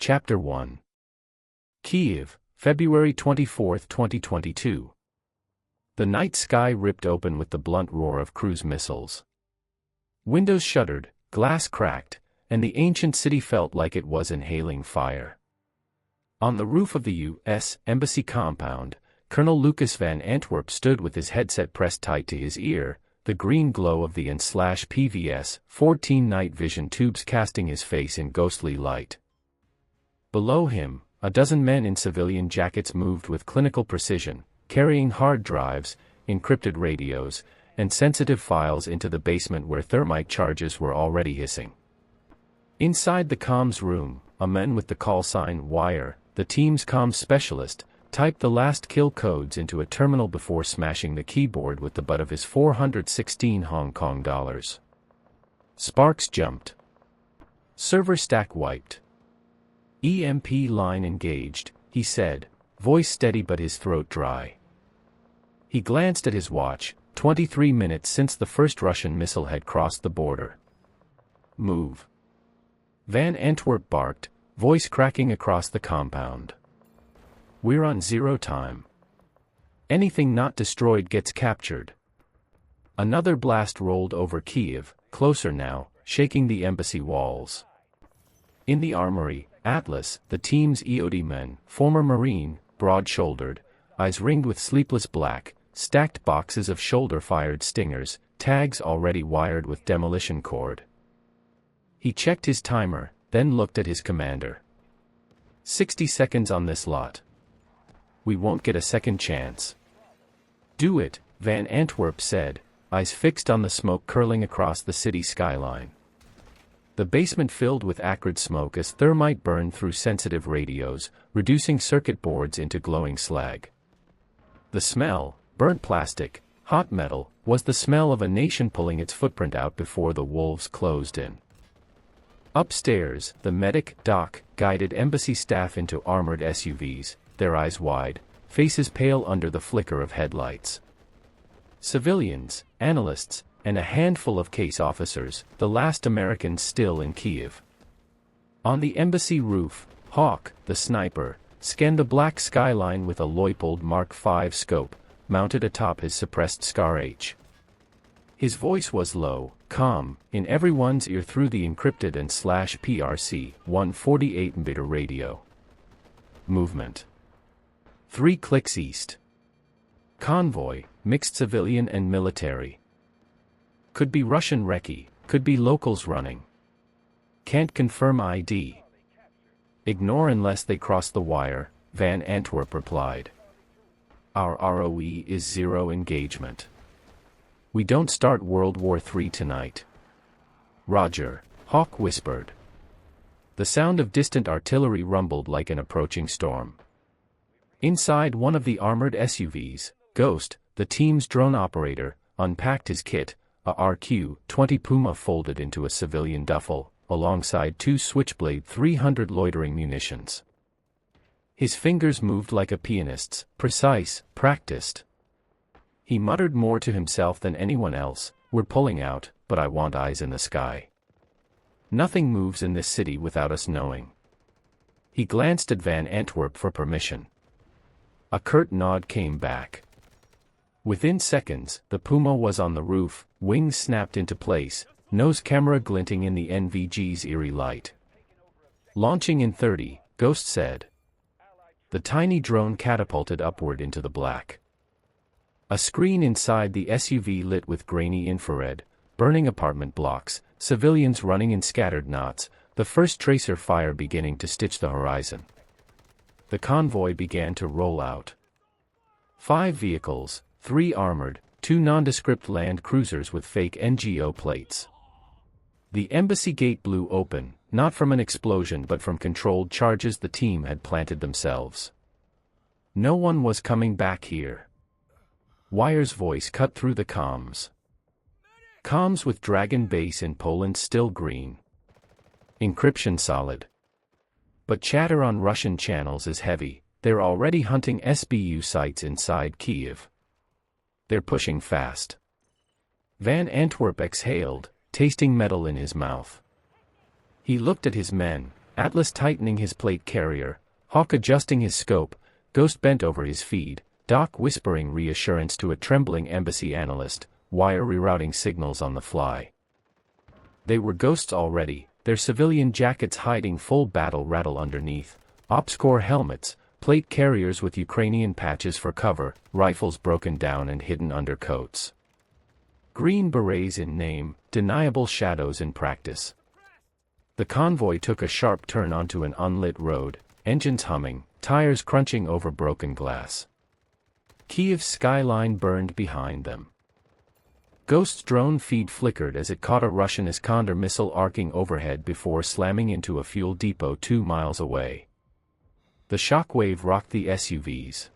Chapter 1. Kyiv, February 24, 2022. The night sky ripped open with the blunt roar of cruise missiles. Windows shuddered, glass cracked, and the ancient city felt like it was inhaling fire. On the roof of the U.S. Embassy compound, Colonel Lucas Van Antwerp stood with his headset pressed tight to his ear, the green glow of the N/PVS-14 night vision tubes casting his face in ghostly light. Below him, a dozen men in civilian jackets moved with clinical precision, carrying hard drives, encrypted radios, and sensitive files into the basement where thermite charges were already hissing. Inside the comms room, a man with the call sign Wire, the team's comms specialist, typed the last kill codes into a terminal before smashing the keyboard with the butt of his 416 Hong Kong dollars. Sparks jumped. Server stack wiped. EMP line engaged, he said, voice steady but his throat dry. He glanced at his watch, 23 minutes since the first Russian missile had crossed the border. Move. Van Antwerp barked, voice cracking across the compound. We're on zero time. Anything not destroyed gets captured. Another blast rolled over Kyiv, closer now, shaking the embassy walls. In the armory, Atlas, the team's EOD men, former Marine, broad-shouldered, eyes ringed with sleepless black, stacked boxes of shoulder-fired Stingers, tags already wired with demolition cord. He checked his timer, then looked at his commander. 60 seconds on this lot. We won't get a second chance. Do it, Van Antwerp said, eyes fixed on the smoke curling across the city skyline. The basement filled with acrid smoke as thermite burned through sensitive radios, reducing circuit boards into glowing slag. The smell, burnt plastic, hot metal, was the smell of a nation pulling its footprint out before the wolves closed in. Upstairs, the medic, doc, guided embassy staff into armored SUVs, their eyes wide, faces pale under the flicker of headlights. Civilians, analysts, and a handful of case officers, the last Americans still in Kyiv. On the embassy roof, Hawk, the sniper, scanned the black skyline with a Leupold Mark V scope, mounted atop his suppressed Scar-H. His voice was low, calm, in everyone's ear through the encrypted and /PRC 148-bit radio. Movement. 3 clicks east. Convoy, mixed civilian and military. Could be Russian recce, could be locals running. Can't confirm ID. Ignore unless they cross the wire, Van Antwerp replied. Our ROE is zero engagement. We don't start World War III tonight. Roger, Hawk whispered. The sound of distant artillery rumbled like an approaching storm. Inside one of the armored SUVs, Ghost, the team's drone operator, unpacked his kit, a RQ-20 Puma folded into a civilian duffel, alongside 2 Switchblade 300 loitering munitions. His fingers moved like a pianist's, precise, practiced. He muttered more to himself than anyone else, we're pulling out, but I want eyes in the sky. Nothing moves in this city without us knowing. He glanced at Van Antwerp for permission. A curt nod came back. Within seconds, the Puma was on the roof, wings snapped into place, nose camera glinting in the NVG's eerie light. Launching in 30, Ghost said. The tiny drone catapulted upward into the black. A screen inside the SUV lit with grainy infrared, burning apartment blocks, civilians running in scattered knots, the first tracer fire beginning to stitch the horizon. The convoy began to roll out. 5 vehicles, 3 armored, 2 nondescript land cruisers with fake NGO plates. The embassy gate blew open, not from an explosion but from controlled charges the team had planted themselves. No one was coming back here. Wire's voice cut through the comms. Comms with Dragon base in Poland still green. Encryption solid. But chatter on Russian channels is heavy, they're already hunting SBU sites inside Kyiv. They're pushing fast. Van Antwerp exhaled, tasting metal in his mouth. He looked at his men, Atlas tightening his plate carrier, Hawk adjusting his scope, Ghost bent over his feed, Doc whispering reassurance to a trembling embassy analyst, Wire rerouting signals on the fly. They were ghosts already, their civilian jackets hiding full battle rattle underneath, Ops Corps helmets, plate carriers with Ukrainian patches for cover, rifles broken down and hidden under coats. Green berets in name, deniable shadows in practice. The convoy took a sharp turn onto an unlit road, engines humming, tires crunching over broken glass. Kiev's skyline burned behind them. Ghost's drone feed flickered as it caught a Russian Iskander missile arcing overhead before slamming into a fuel depot 2 miles away. The shockwave rocked the SUVs.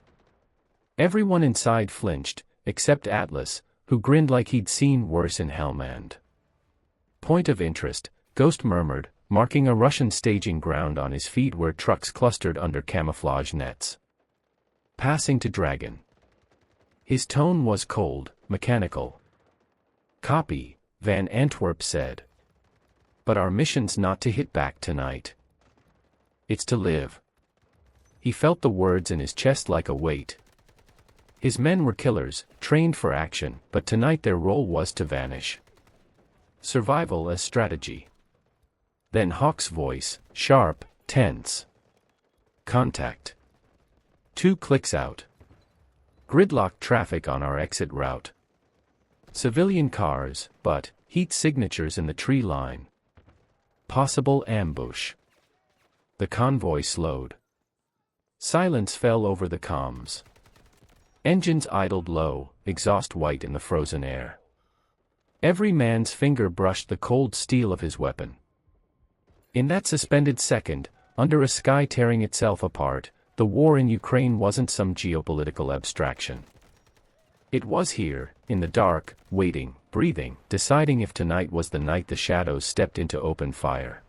Everyone inside flinched, except Atlas, who grinned like he'd seen worse in Helmand. Point of interest, Ghost murmured, marking a Russian staging ground on his feet where trucks clustered under camouflage nets. Passing to Dragon. His tone was cold, mechanical. Copy, Van Antwerp said. But our mission's not to hit back tonight. It's to live. He felt the words in his chest like a weight. His men were killers, trained for action, but tonight their role was to vanish. Survival as strategy. Then Hawk's voice, sharp, tense. Contact. 2 clicks out. Gridlocked traffic on our exit route. Civilian cars, but heat signatures in the tree line. Possible ambush. The convoy slowed. Silence fell over the comms. Engines idled low, exhaust white in the frozen air. Every man's finger brushed the cold steel of his weapon. In that suspended second, under a sky tearing itself apart, the war in Ukraine wasn't some geopolitical abstraction. It was here, in the dark, waiting, breathing, deciding if tonight was the night the shadows stepped into open fire.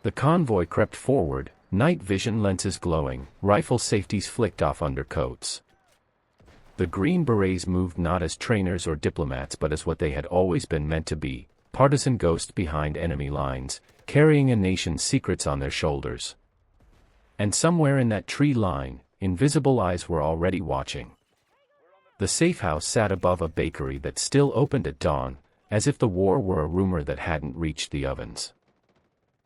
The convoy crept forward, night vision lenses glowing, rifle safeties flicked off under coats. The Green Berets moved not as trainers or diplomats but as what they had always been meant to be, partisan ghosts behind enemy lines, carrying a nation's secrets on their shoulders. And somewhere in that tree line, invisible eyes were already watching. The safe house sat above a bakery that still opened at dawn, as if the war were a rumor that hadn't reached the ovens.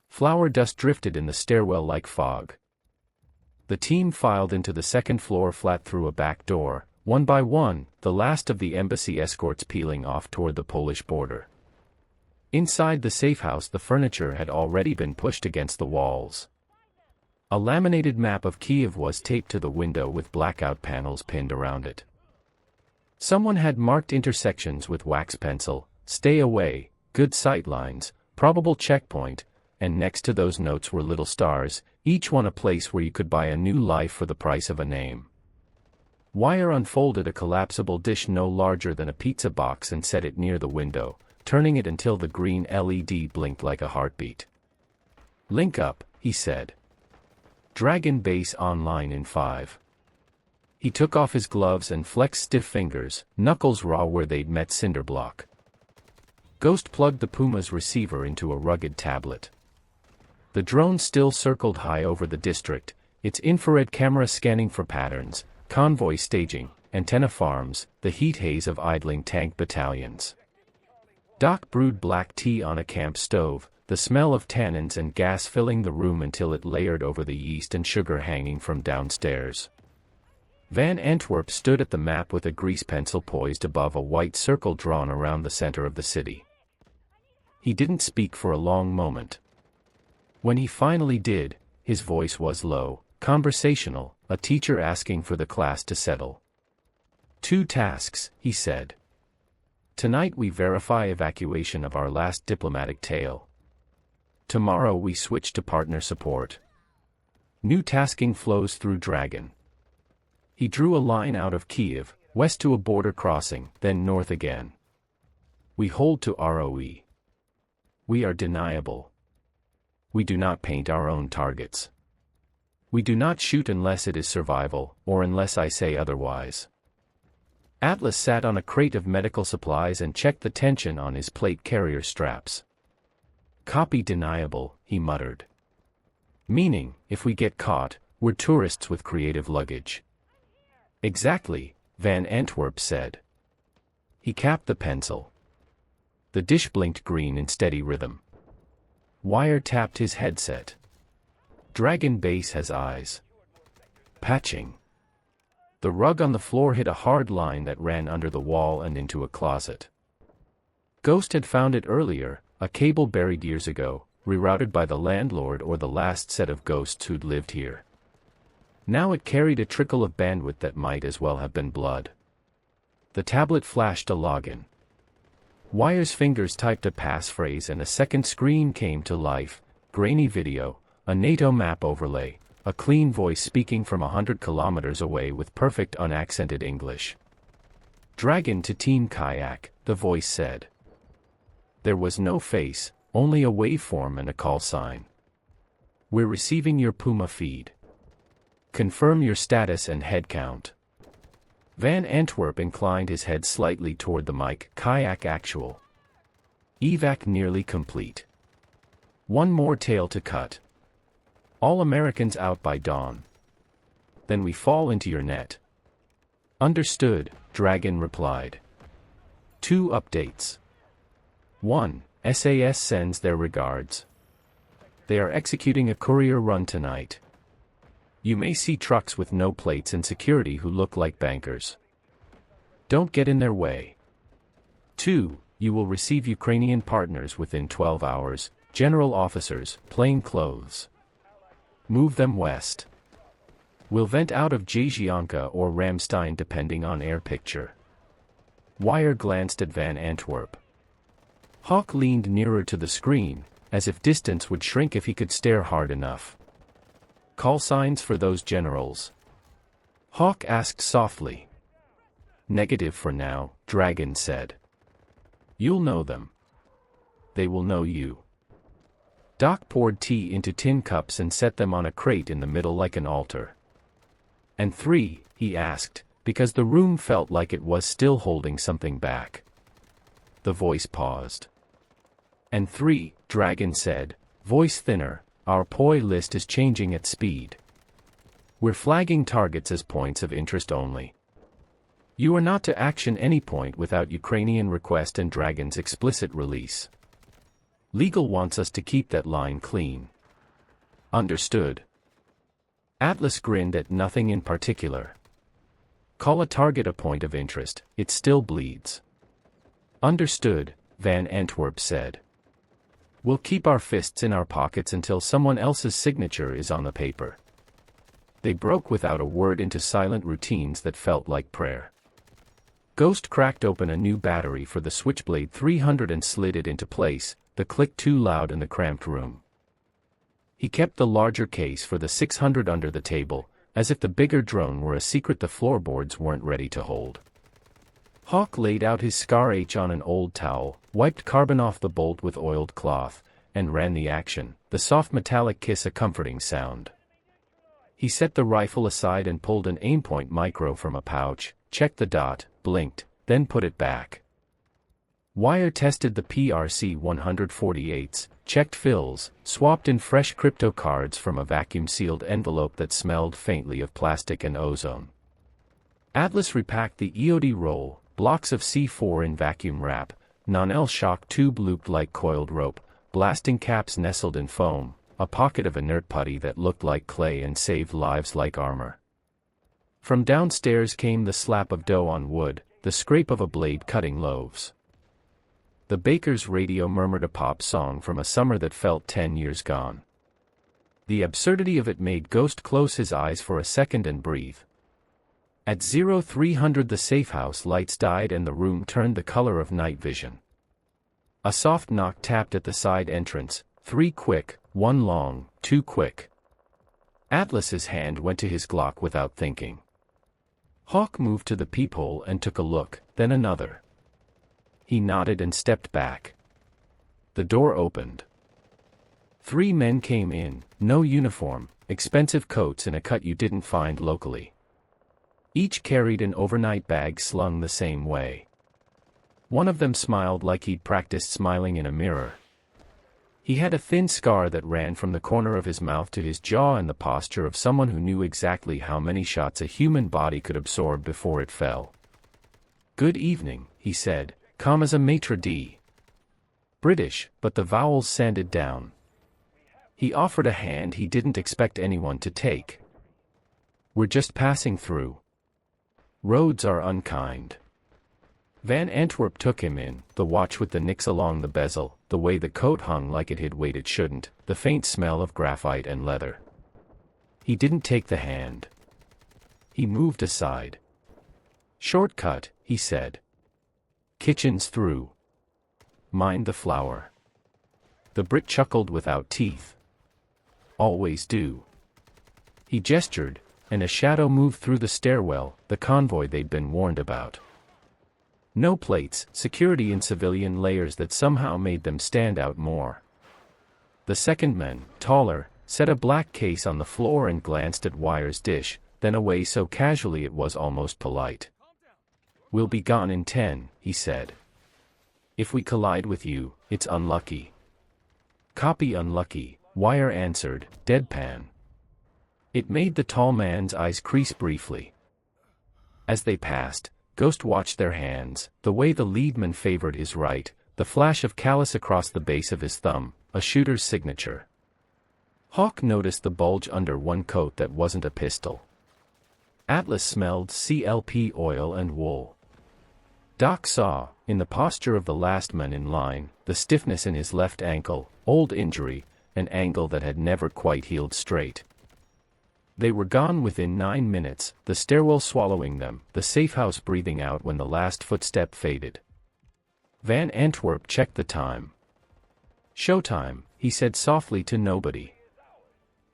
Flour dust drifted in the stairwell like fog. The team filed into the second floor flat through a back door, one by one, the last of the embassy escorts peeling off toward the Polish border. Inside the safe house the furniture had already been pushed against the walls. A laminated map of Kiev was taped to the window with blackout panels pinned around it. Someone had marked intersections with wax pencil, stay away, good sight lines, probable checkpoint, and next to those notes were little stars, each one a place where you could buy a new life for the price of a name. Wire unfolded a collapsible dish no larger than a pizza box and set it near the window, turning it until the green LED blinked like a heartbeat. Link up, he said. Dragon base online in 5. He took off his gloves and flexed stiff fingers, knuckles raw where they'd met cinder block. Ghost plugged the Puma's receiver into a rugged tablet. The drone still circled high over the district, its infrared camera scanning for patterns, convoy staging, antenna farms, the heat haze of idling tank battalions. Doc brewed black tea on a camp stove, the smell of tannins and gas filling the room until it layered over the yeast and sugar hanging from downstairs. Van Antwerp stood at the map with a grease pencil poised above a white circle drawn around the center of the city. He didn't speak for a long moment. When he finally did, his voice was low, conversational, a teacher asking for the class to settle. 2 tasks, he said. Tonight we verify evacuation of our last diplomatic tail. Tomorrow we switch to partner support. New tasking flows through Dragon. He drew a line out of Kiev, west to a border crossing, then north again. We hold to ROE. We are deniable. We do not paint our own targets. We do not shoot unless it is survival, or unless I say otherwise. Atlas sat on a crate of medical supplies and checked the tension on his plate carrier straps. Copy deniable, he muttered. Meaning, if we get caught, we're tourists with creative luggage. Exactly, Van Antwerp said. He capped the pencil. The dish blinked green in steady rhythm. Wire tapped his headset. Dragon base has eyes. Patching. The rug on the floor hit a hard line that ran under the wall and into a closet. Ghost had found it earlier, a cable buried years ago, rerouted by the landlord or the last set of ghosts who'd lived here. Now it carried a trickle of bandwidth that might as well have been blood. The tablet flashed a login. Wire's fingers typed a passphrase and a second screen came to life, grainy video, a NATO map overlay, a clean voice speaking from 100 kilometers away with perfect unaccented English. Dragon to Team Kayak, the voice said. There was no face, only a waveform and a call sign. We're receiving your Puma feed. Confirm your status and head count. Van Antwerp inclined his head slightly toward the mic. Kayak actual. Evac nearly complete. One more tail to cut. All Americans out by dawn. Then we fall into your net. Understood, Dragon replied. 2 updates. 1. SAS sends their regards. They are executing a courier run tonight. You may see trucks with no plates and security who look like bankers. Don't get in their way. 2. You will receive Ukrainian partners within 12 hours, general officers, plain clothes. Move them west. We'll vent out of Zhezhianka or Ramstein depending on air picture. Wire glanced at Van Antwerp. Hawk leaned nearer to the screen, as if distance would shrink if he could stare hard enough. Call signs for those generals? Hawk asked softly. Negative for now, Dragon said. You'll know them. They will know you. Doc poured tea into tin cups and set them on a crate in the middle like an altar. And 3, he asked, because the room felt like it was still holding something back. The voice paused. And 3, Dragon said, voice thinner, our POI list is changing at speed. We're flagging targets as points of interest only. You are not to action any point without Ukrainian request and Dragon's explicit release. Legal wants us to keep that line clean. Understood. Atlas grinned at nothing in particular. Call a target a point of interest, it still bleeds. Understood, Van Antwerp said. We'll keep our fists in our pockets until someone else's signature is on the paper. They broke without a word into silent routines that felt like prayer. Ghost cracked open a new battery for the Switchblade 300 and slid it into place, the click too loud in the cramped room. He kept the larger case for the 600 under the table, as if the bigger drone were a secret the floorboards weren't ready to hold. Hawk laid out his Scar H on an old towel, wiped carbon off the bolt with oiled cloth, and ran the action, the soft metallic kiss a comforting sound. He set the rifle aside and pulled an aimpoint micro from a pouch, checked the dot, blinked, then put it back. Wire tested the PRC 148s, checked fills, swapped in fresh crypto cards from a vacuum-sealed envelope that smelled faintly of plastic and ozone. Atlas repacked the EOD roll, blocks of C4 in vacuum wrap, non-L shock tube looped like coiled rope, blasting caps nestled in foam, a pocket of inert putty that looked like clay and saved lives like armor. From downstairs came the slap of dough on wood, the scrape of a blade cutting loaves. The baker's radio murmured a pop song from a summer that felt 10 years gone. The absurdity of it made Ghost close his eyes for a second and breathe. At 0300 the safehouse lights died and the room turned the color of night vision. A soft knock tapped at the side entrance, 3 quick, 1 long, 2 quick. Atlas's hand went to his Glock without thinking. Hawk moved to the peephole and took a look, then another. He nodded and stepped back. The door opened. 3 men came in, no uniform, expensive coats in a cut you didn't find locally. Each carried an overnight bag slung the same way. One of them smiled like he'd practiced smiling in a mirror. He had a thin scar that ran from the corner of his mouth to his jaw and the posture of someone who knew exactly how many shots a human body could absorb before it fell. "Good evening," he said, calm as a maitre d'. British, but the vowels sanded down. He offered a hand he didn't expect anyone to take. "We're just passing through. Roads are unkind." Van Antwerp took him in, the watch with the nicks along the bezel, the way the coat hung like it had weight it shouldn't, the faint smell of graphite and leather. He didn't take the hand. He moved aside. "Shortcut," he said. "Kitchen's through. Mind the flour." The Brit chuckled without teeth. "Always do." He gestured, and a shadow moved through the stairwell, the convoy they'd been warned about. No plates, security in civilian layers that somehow made them stand out more. The second man, taller, set a black case on the floor and glanced at Wire's dish, then away so casually it was almost polite. "We'll be gone in 10, he said. "If we collide with you, it's unlucky." "Copy unlucky," Wire answered, deadpan. It made the tall man's eyes crease briefly. As they passed, Ghost watched their hands, the way the leadman favored his right, the flash of callus across the base of his thumb, a shooter's signature. Hawk noticed the bulge under one coat that wasn't a pistol. Atlas smelled CLP oil and wool. Doc saw, in the posture of the last man in line, the stiffness in his left ankle, old injury, an angle that had never quite healed straight. They were gone within 9 minutes, the stairwell swallowing them, the safehouse breathing out when the last footstep faded. Van Antwerp checked the time. "Showtime," he said softly to nobody.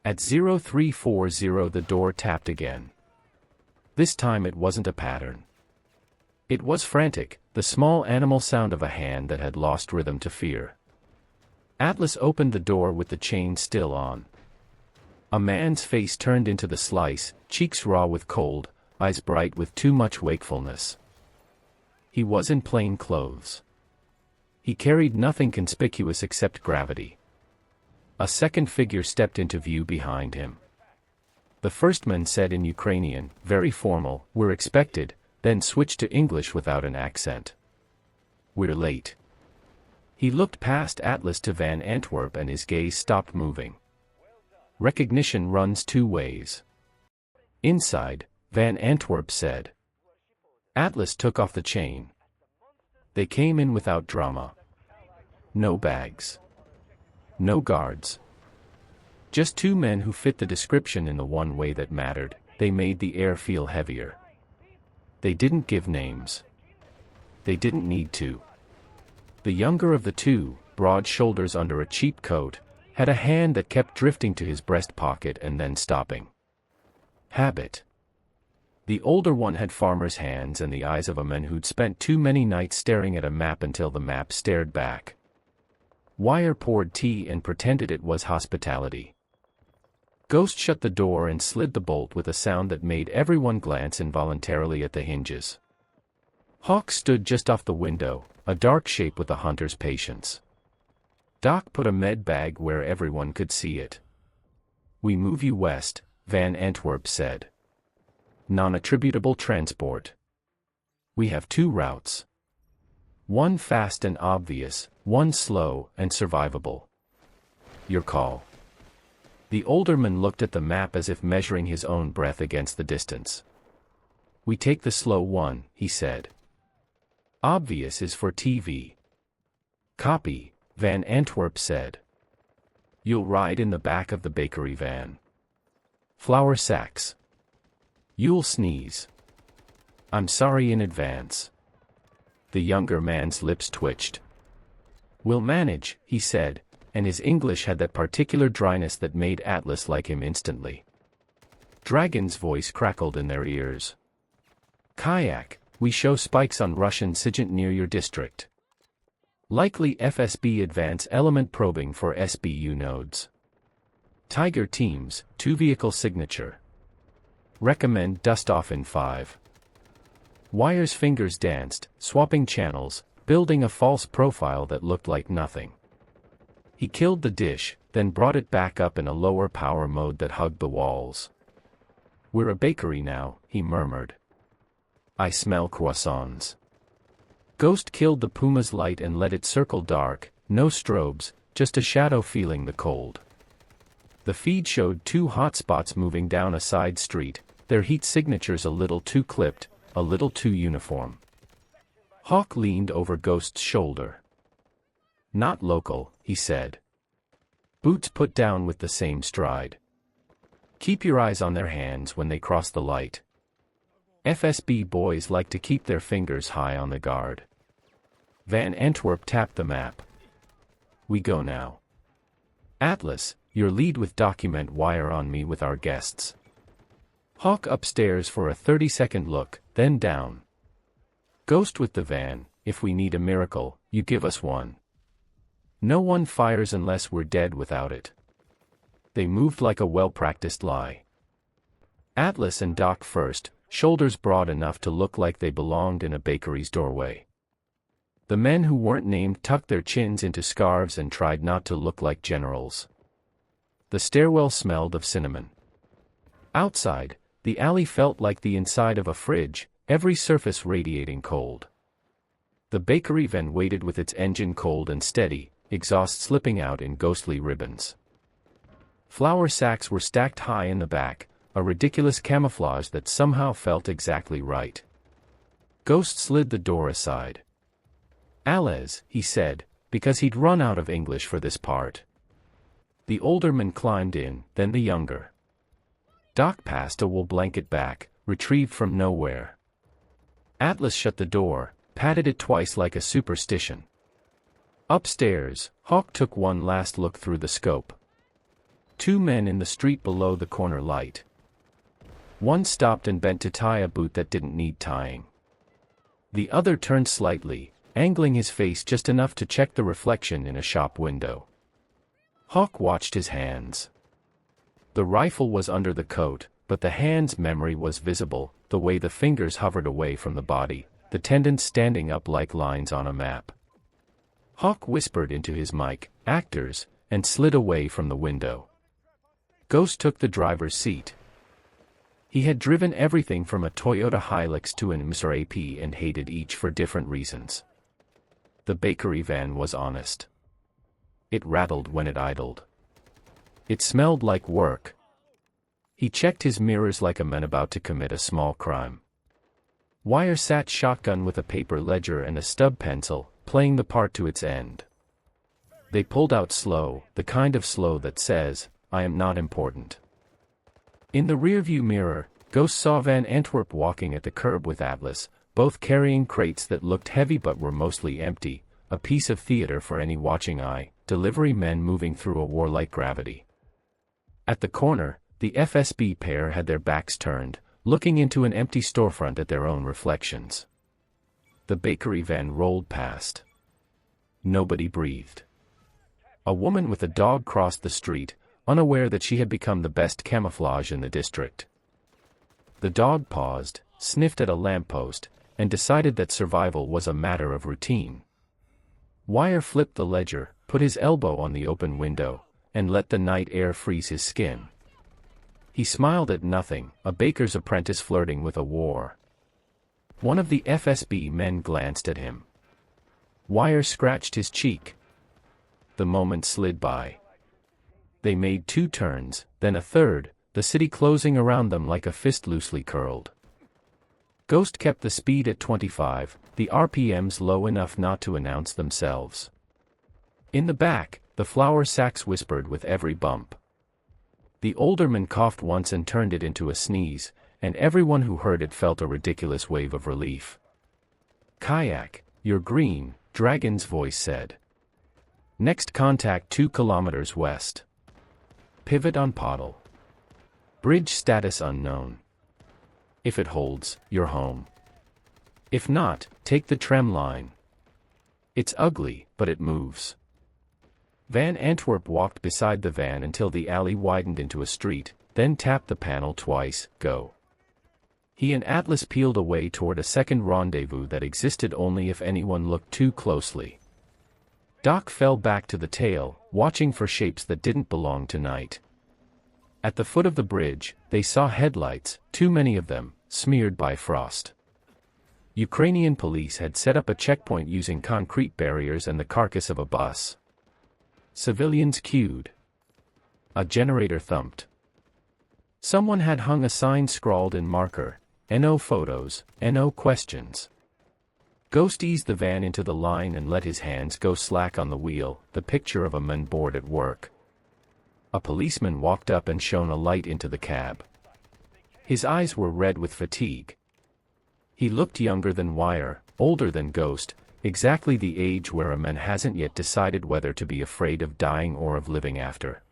At 0340 the door tapped again. This time it wasn't a pattern. It was frantic, the small animal sound of a hand that had lost rhythm to fear. Atlas opened the door with the chain still on. A man's face turned into the slice, cheeks raw with cold, eyes bright with too much wakefulness. He was in plain clothes. He carried nothing conspicuous except gravity. A second figure stepped into view behind him. The first man said in Ukrainian, very formal, "We're expected," then switched to English without an accent. "We're late." He looked past Atlas to Van Antwerp and his gaze stopped moving. Recognition runs two ways. "Inside," Van Antwerp said. Atlas took off the chain. They came in without drama. No bags. No guards. Just two men who fit the description in the one way that mattered. They made the air feel heavier. They didn't give names. They didn't need to. The younger of the two, broad shoulders under a cheap coat, had a hand that kept drifting to his breast pocket and then stopping. Habit. The older one had farmer's hands and the eyes of a man who'd spent too many nights staring at a map until the map stared back. Wire poured tea and pretended it was hospitality. Ghost shut the door and slid the bolt with a sound that made everyone glance involuntarily at the hinges. Hawk stood just off the window, a dark shape with a hunter's patience. Doc put a med bag where everyone could see it. "We move you west," Van Antwerp said. "Non-attributable transport. We have 2 routes. One fast and obvious, one slow and survivable. Your call." The older man looked at the map as if measuring his own breath against the distance. "We take the slow one," he said. "Obvious is for TV." "Copy," Van Antwerp said. "You'll ride in the back of the bakery van. Flour sacks. You'll sneeze. I'm sorry in advance." The younger man's lips twitched. "We'll manage," he said, and his English had that particular dryness that made Atlas like him instantly. Dragon's voice crackled in their ears. "Kayak, we show spikes on Russian SIGINT near your district. Likely FSB advance element probing for SBU nodes. Tiger teams, 2-vehicle signature. Recommend dust off in 5. Wire's fingers danced, swapping channels, building a false profile that looked like nothing. He killed the dish, then brought it back up in a lower power mode that hugged the walls. "We're a bakery now," he murmured. "I smell croissants." Ghost killed the Puma's light and let it circle dark, no strobes, just a shadow feeling the cold. The feed showed two hot spots moving down a side street, their heat signatures a little too clipped, a little too uniform. Hawk leaned over Ghost's shoulder. "Not local," he said. Boots put down with the same stride. "Keep your eyes on their hands when they cross the light. FSB boys like to keep their fingers high on the guard." Van Antwerp tapped the map. "We go now. Atlas, your lead with document wire on me with our guests." Hawk upstairs for a 30-second look, then down. "Ghost with the van, if we need a miracle, you give us one. No one fires unless we're dead without it." They moved like a well-practiced lie. Atlas and Doc first, shoulders broad enough to look like they belonged in a bakery's doorway. The men who weren't named tucked their chins into scarves and tried not to look like generals. The stairwell smelled of cinnamon. Outside, the alley felt like the inside of a fridge, every surface radiating cold. The bakery van waited with its engine cold and steady, exhaust slipping out in ghostly ribbons. Flour sacks were stacked high in the back, a ridiculous camouflage that somehow felt exactly right. Ghost slid the door aside. "Allez," he said, because he'd run out of English for this part. The older man climbed in, then the younger. Doc passed a wool blanket back, retrieved from nowhere. Atlas shut the door, patted it twice like a superstition. Upstairs, Hawk took one last look through the scope. Two men in the street below the corner light. One stopped and bent to tie a boot that didn't need tying. The other turned slightly, angling his face just enough to check the reflection in a shop window. Hawk watched his hands. The rifle was under the coat, but the hand's memory was visible, the way the fingers hovered away from the body, the tendons standing up like lines on a map. Hawk whispered into his mic, "Actors," and slid away from the window. Ghost took the driver's seat. He had driven everything from a Toyota Hilux to an Mr. AP and hated each for different reasons. The bakery van was honest. It rattled when it idled. It smelled like work. He checked his mirrors like a man about to commit a small crime. Wire sat shotgun with a paper ledger and a stub pencil, playing the part to its end. They pulled out slow, the kind of slow that says, "I am not important." In the rearview mirror, Ghost saw Van Antwerp walking at the curb with Atlas, both carrying crates that looked heavy but were mostly empty, a piece of theater for any watching eye, delivery men moving through a warlike gravity. At the corner, the FSB pair had their backs turned, looking into an empty storefront at their own reflections. The bakery van rolled past. Nobody breathed. A woman with a dog crossed the street, unaware that she had become the best camouflage in the district. The dog paused, sniffed at a lamppost, and decided that survival was a matter of routine. Wire flipped the ledger, put his elbow on the open window, and let the night air freeze his skin. He smiled at nothing, a baker's apprentice flirting with a war. One of the FSB men glanced at him. Wire scratched his cheek. The moment slid by. They made two turns, then a third, the city closing around them like a fist loosely curled. Ghost kept the speed at 25, the RPMs low enough not to announce themselves. In the back, the flour sacks whispered with every bump. The older man coughed once and turned it into a sneeze, and everyone who heard it felt a ridiculous wave of relief. "Kayak, you're green," Dragon's voice said. "Next contact 2 kilometers west. Pivot on Poddle. Bridge status unknown. If it holds, you're home. If not, take the tram line. It's ugly, but it moves." Van Antwerp walked beside the van until the alley widened into a street, then tapped the panel twice, "Go." He and Atlas peeled away toward a second rendezvous that existed only if anyone looked too closely. Doc fell back to the tail, watching for shapes that didn't belong to night. At the foot of the bridge, they saw headlights, too many of them, smeared by frost. Ukrainian police had set up a checkpoint using concrete barriers and the carcass of a bus. Civilians queued. A generator thumped. Someone had hung a sign scrawled in marker, "No photos, no questions." Ghost eased the van into the line and let his hands go slack on the wheel, the picture of a man bored at work. A policeman walked up and shone a light into the cab. His eyes were red with fatigue. He looked younger than Wire, older than Ghost, exactly the age where a man hasn't yet decided whether to be afraid of dying or of living after.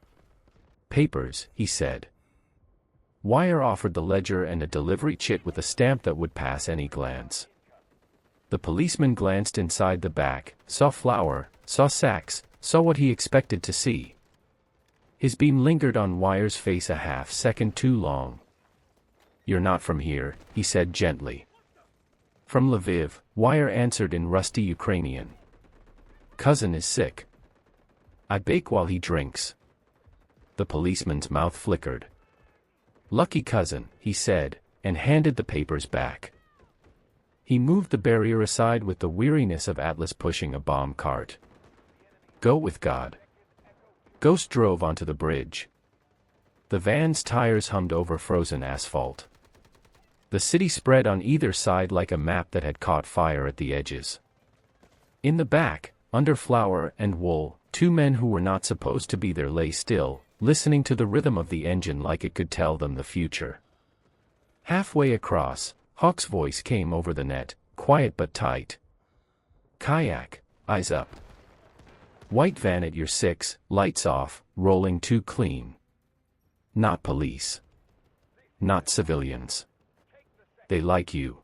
"Papers," he said. Wire offered the ledger and a delivery chit with a stamp that would pass any glance. The policeman glanced inside the back, saw flour, saw sacks, saw what he expected to see. His beam lingered on Wire's face a half-second too long. "You're not from here," he said gently. "From Lviv," Wire answered in rusty Ukrainian. "Cousin is sick. I bake while he drinks." The policeman's mouth flickered. "Lucky cousin," he said, and handed the papers back. He moved the barrier aside with the weariness of Atlas pushing a bomb cart. "Go with God." Ghost drove onto the bridge. The van's tires hummed over frozen asphalt. The city spread on either side like a map that had caught fire at the edges. In the back, under flour and wool, two men who were not supposed to be there lay still, listening to the rhythm of the engine like it could tell them the future. Halfway across, Hawk's voice came over the net, quiet but tight. "Kayak, eyes up. White van at your 6, lights off, rolling too clean. Not police. Not civilians. They like you."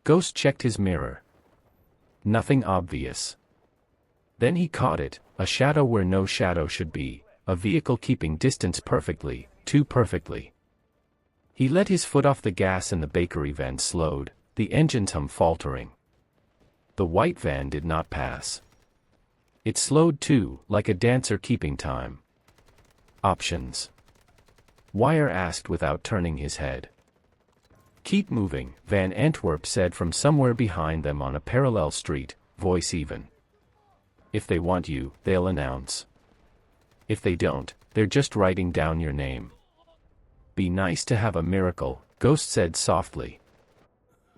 Ghost checked his mirror. Nothing obvious. Then he caught it, a shadow where no shadow should be, a vehicle keeping distance perfectly, too perfectly. He let his foot off the gas and the bakery van slowed, the engine's hum faltering. The white van did not pass. It slowed too, like a dancer keeping time. "Options?" Wire asked without turning his head. "Keep moving," Van Antwerp said from somewhere behind them on a parallel street, voice even. "If they want you, they'll announce. If they don't, they're just writing down your name." "Be nice to have a miracle," Ghost said softly.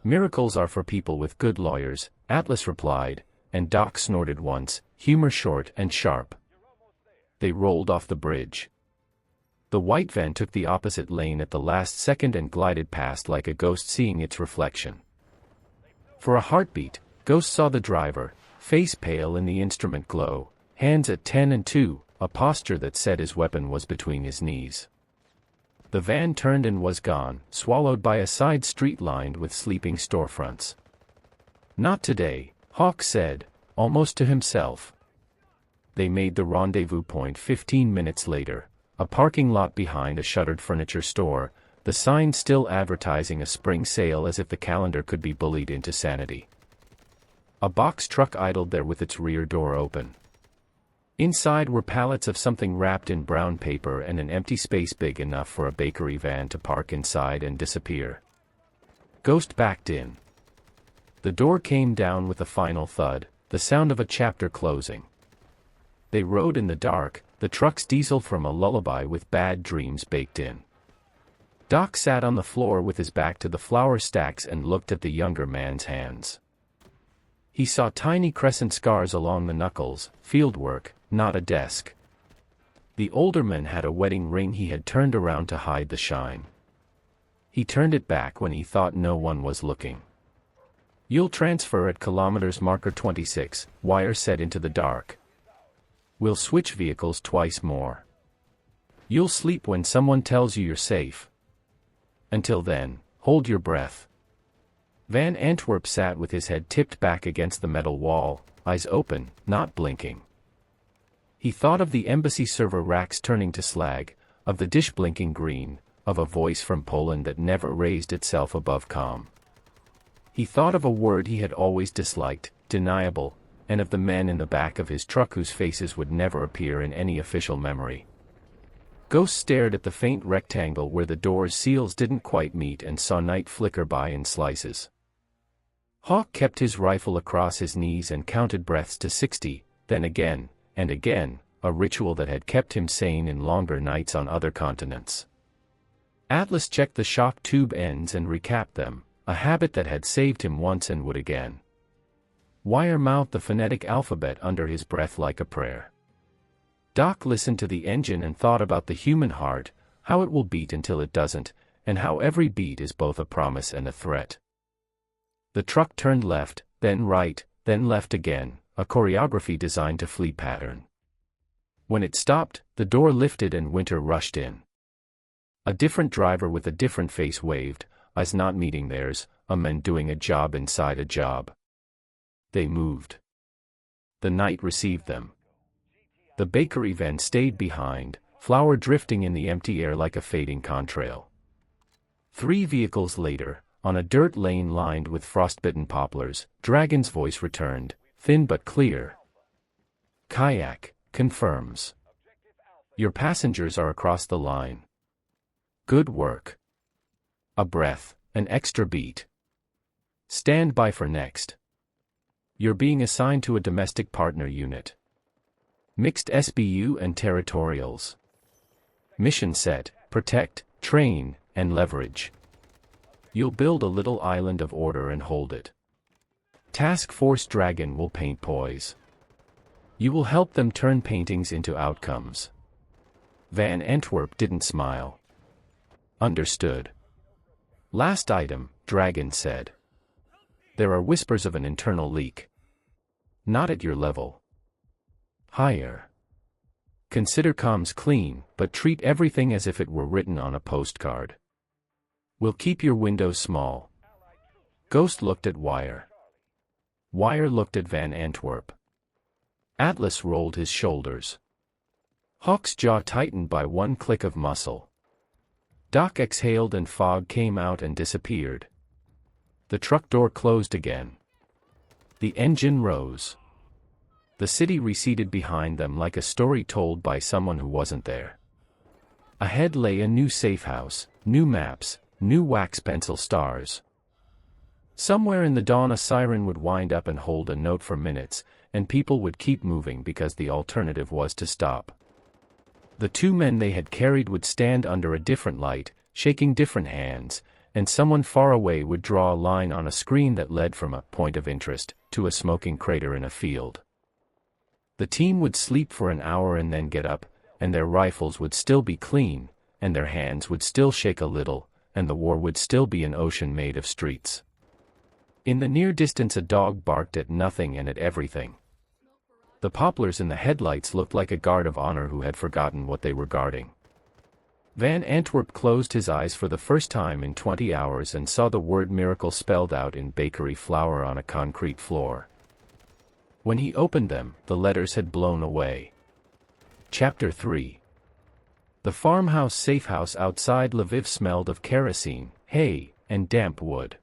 "Miracles are for people with good lawyers," Atlas replied, and Doc snorted once, humor short and sharp. They rolled off the bridge. The white van took the opposite lane at the last second and glided past like a ghost seeing its reflection. For a heartbeat, Ghost saw the driver, face pale in the instrument glow, hands at 10 and 2, a posture that said his weapon was between his knees. The van turned and was gone, swallowed by a side street lined with sleeping storefronts. "Not today," Hawk said, almost to himself. They made the rendezvous point 15 minutes later, a parking lot behind a shuttered furniture store, the sign still advertising a spring sale as if the calendar could be bullied into sanity. A box truck idled there with its rear door open. Inside were pallets of something wrapped in brown paper and an empty space big enough for a bakery van to park inside and disappear. Ghost backed in. The door came down with a final thud, the sound of a chapter closing. They rode in the dark, the truck's diesel from a lullaby with bad dreams baked in. Doc sat on the floor with his back to the flour stacks and looked at the younger man's hands. He saw tiny crescent scars along the knuckles, fieldwork, not a desk. The older man had a wedding ring he had turned around to hide the shine. He turned it back when he thought no one was looking. "You'll transfer at kilometers marker 26, Wire said into the dark. "We'll switch vehicles twice more. You'll sleep when someone tells you you're safe. Until then, hold your breath." Van Antwerp sat with his head tipped back against the metal wall, eyes open, not blinking. He thought of the embassy server racks turning to slag, of the dish blinking green, of a voice from Poland that never raised itself above calm. He thought of a word he had always disliked, deniable, and of the men in the back of his truck whose faces would never appear in any official memory. Ghost stared at the faint rectangle where the door's seals didn't quite meet and saw night flicker by in slices. Hawk kept his rifle across his knees and counted breaths to 60, then again, and again, a ritual that had kept him sane in longer nights on other continents. Atlas checked the shock tube ends and recapped them, a habit that had saved him once and would again. Wire mouthed the phonetic alphabet under his breath like a prayer. Doc listened to the engine and thought about the human heart, how it will beat until it doesn't, and how every beat is both a promise and a threat. The truck turned left, then right, then left again, a choreography designed to flee pattern. When it stopped, the door lifted and Winter rushed in. A different driver with a different face waved, eyes not meeting theirs, a man doing a job inside a job. They moved. The night received them. The bakery van stayed behind, flour drifting in the empty air like a fading contrail. 3 vehicles later, on a dirt lane lined with frostbitten poplars, Dragon's voice returned, thin but clear. Kayak confirms. Your passengers are across the line. Good work. A breath, an extra beat. Stand by for next. You're being assigned to a domestic partner unit. Mixed SBU and territorials. Mission set, protect, train, and leverage. You'll build a little island of order and hold it. Task Force Dragon will paint poise. You will help them turn paintings into outcomes. Van Antwerp didn't smile. Understood. Last item, Dragon said. There are whispers of an internal leak. Not at your level. Higher. Consider comms clean, but treat everything as if it were written on a postcard. We'll keep your windows small. Ghost looked at Wire. Wire looked at Van Antwerp. Atlas rolled his shoulders. Hawk's jaw tightened by one click of muscle. Doc exhaled and fog came out and disappeared. The truck door closed again. The engine rose. The city receded behind them like a story told by someone who wasn't there. Ahead lay a new safe house, new maps, new wax pencil stars. Somewhere in the dawn a siren would wind up and hold a note for minutes, and people would keep moving because the alternative was to stop. The 2 men they had carried would stand under a different light, shaking different hands, and someone far away would draw a line on a screen that led from a point of interest to a smoking crater in a field. The team would sleep for an hour and then get up, and their rifles would still be clean, and their hands would still shake a little, and the war would still be an ocean made of streets. In the near distance a dog barked at nothing and at everything. The poplars in the headlights looked like a guard of honor who had forgotten what they were guarding. Van Antwerp closed his eyes for the first time in 20 hours and saw the word miracle spelled out in bakery flour on a concrete floor. When he opened them, the letters had blown away. Chapter 3. The farmhouse safehouse outside Lviv smelled of kerosene, hay, and damp wood.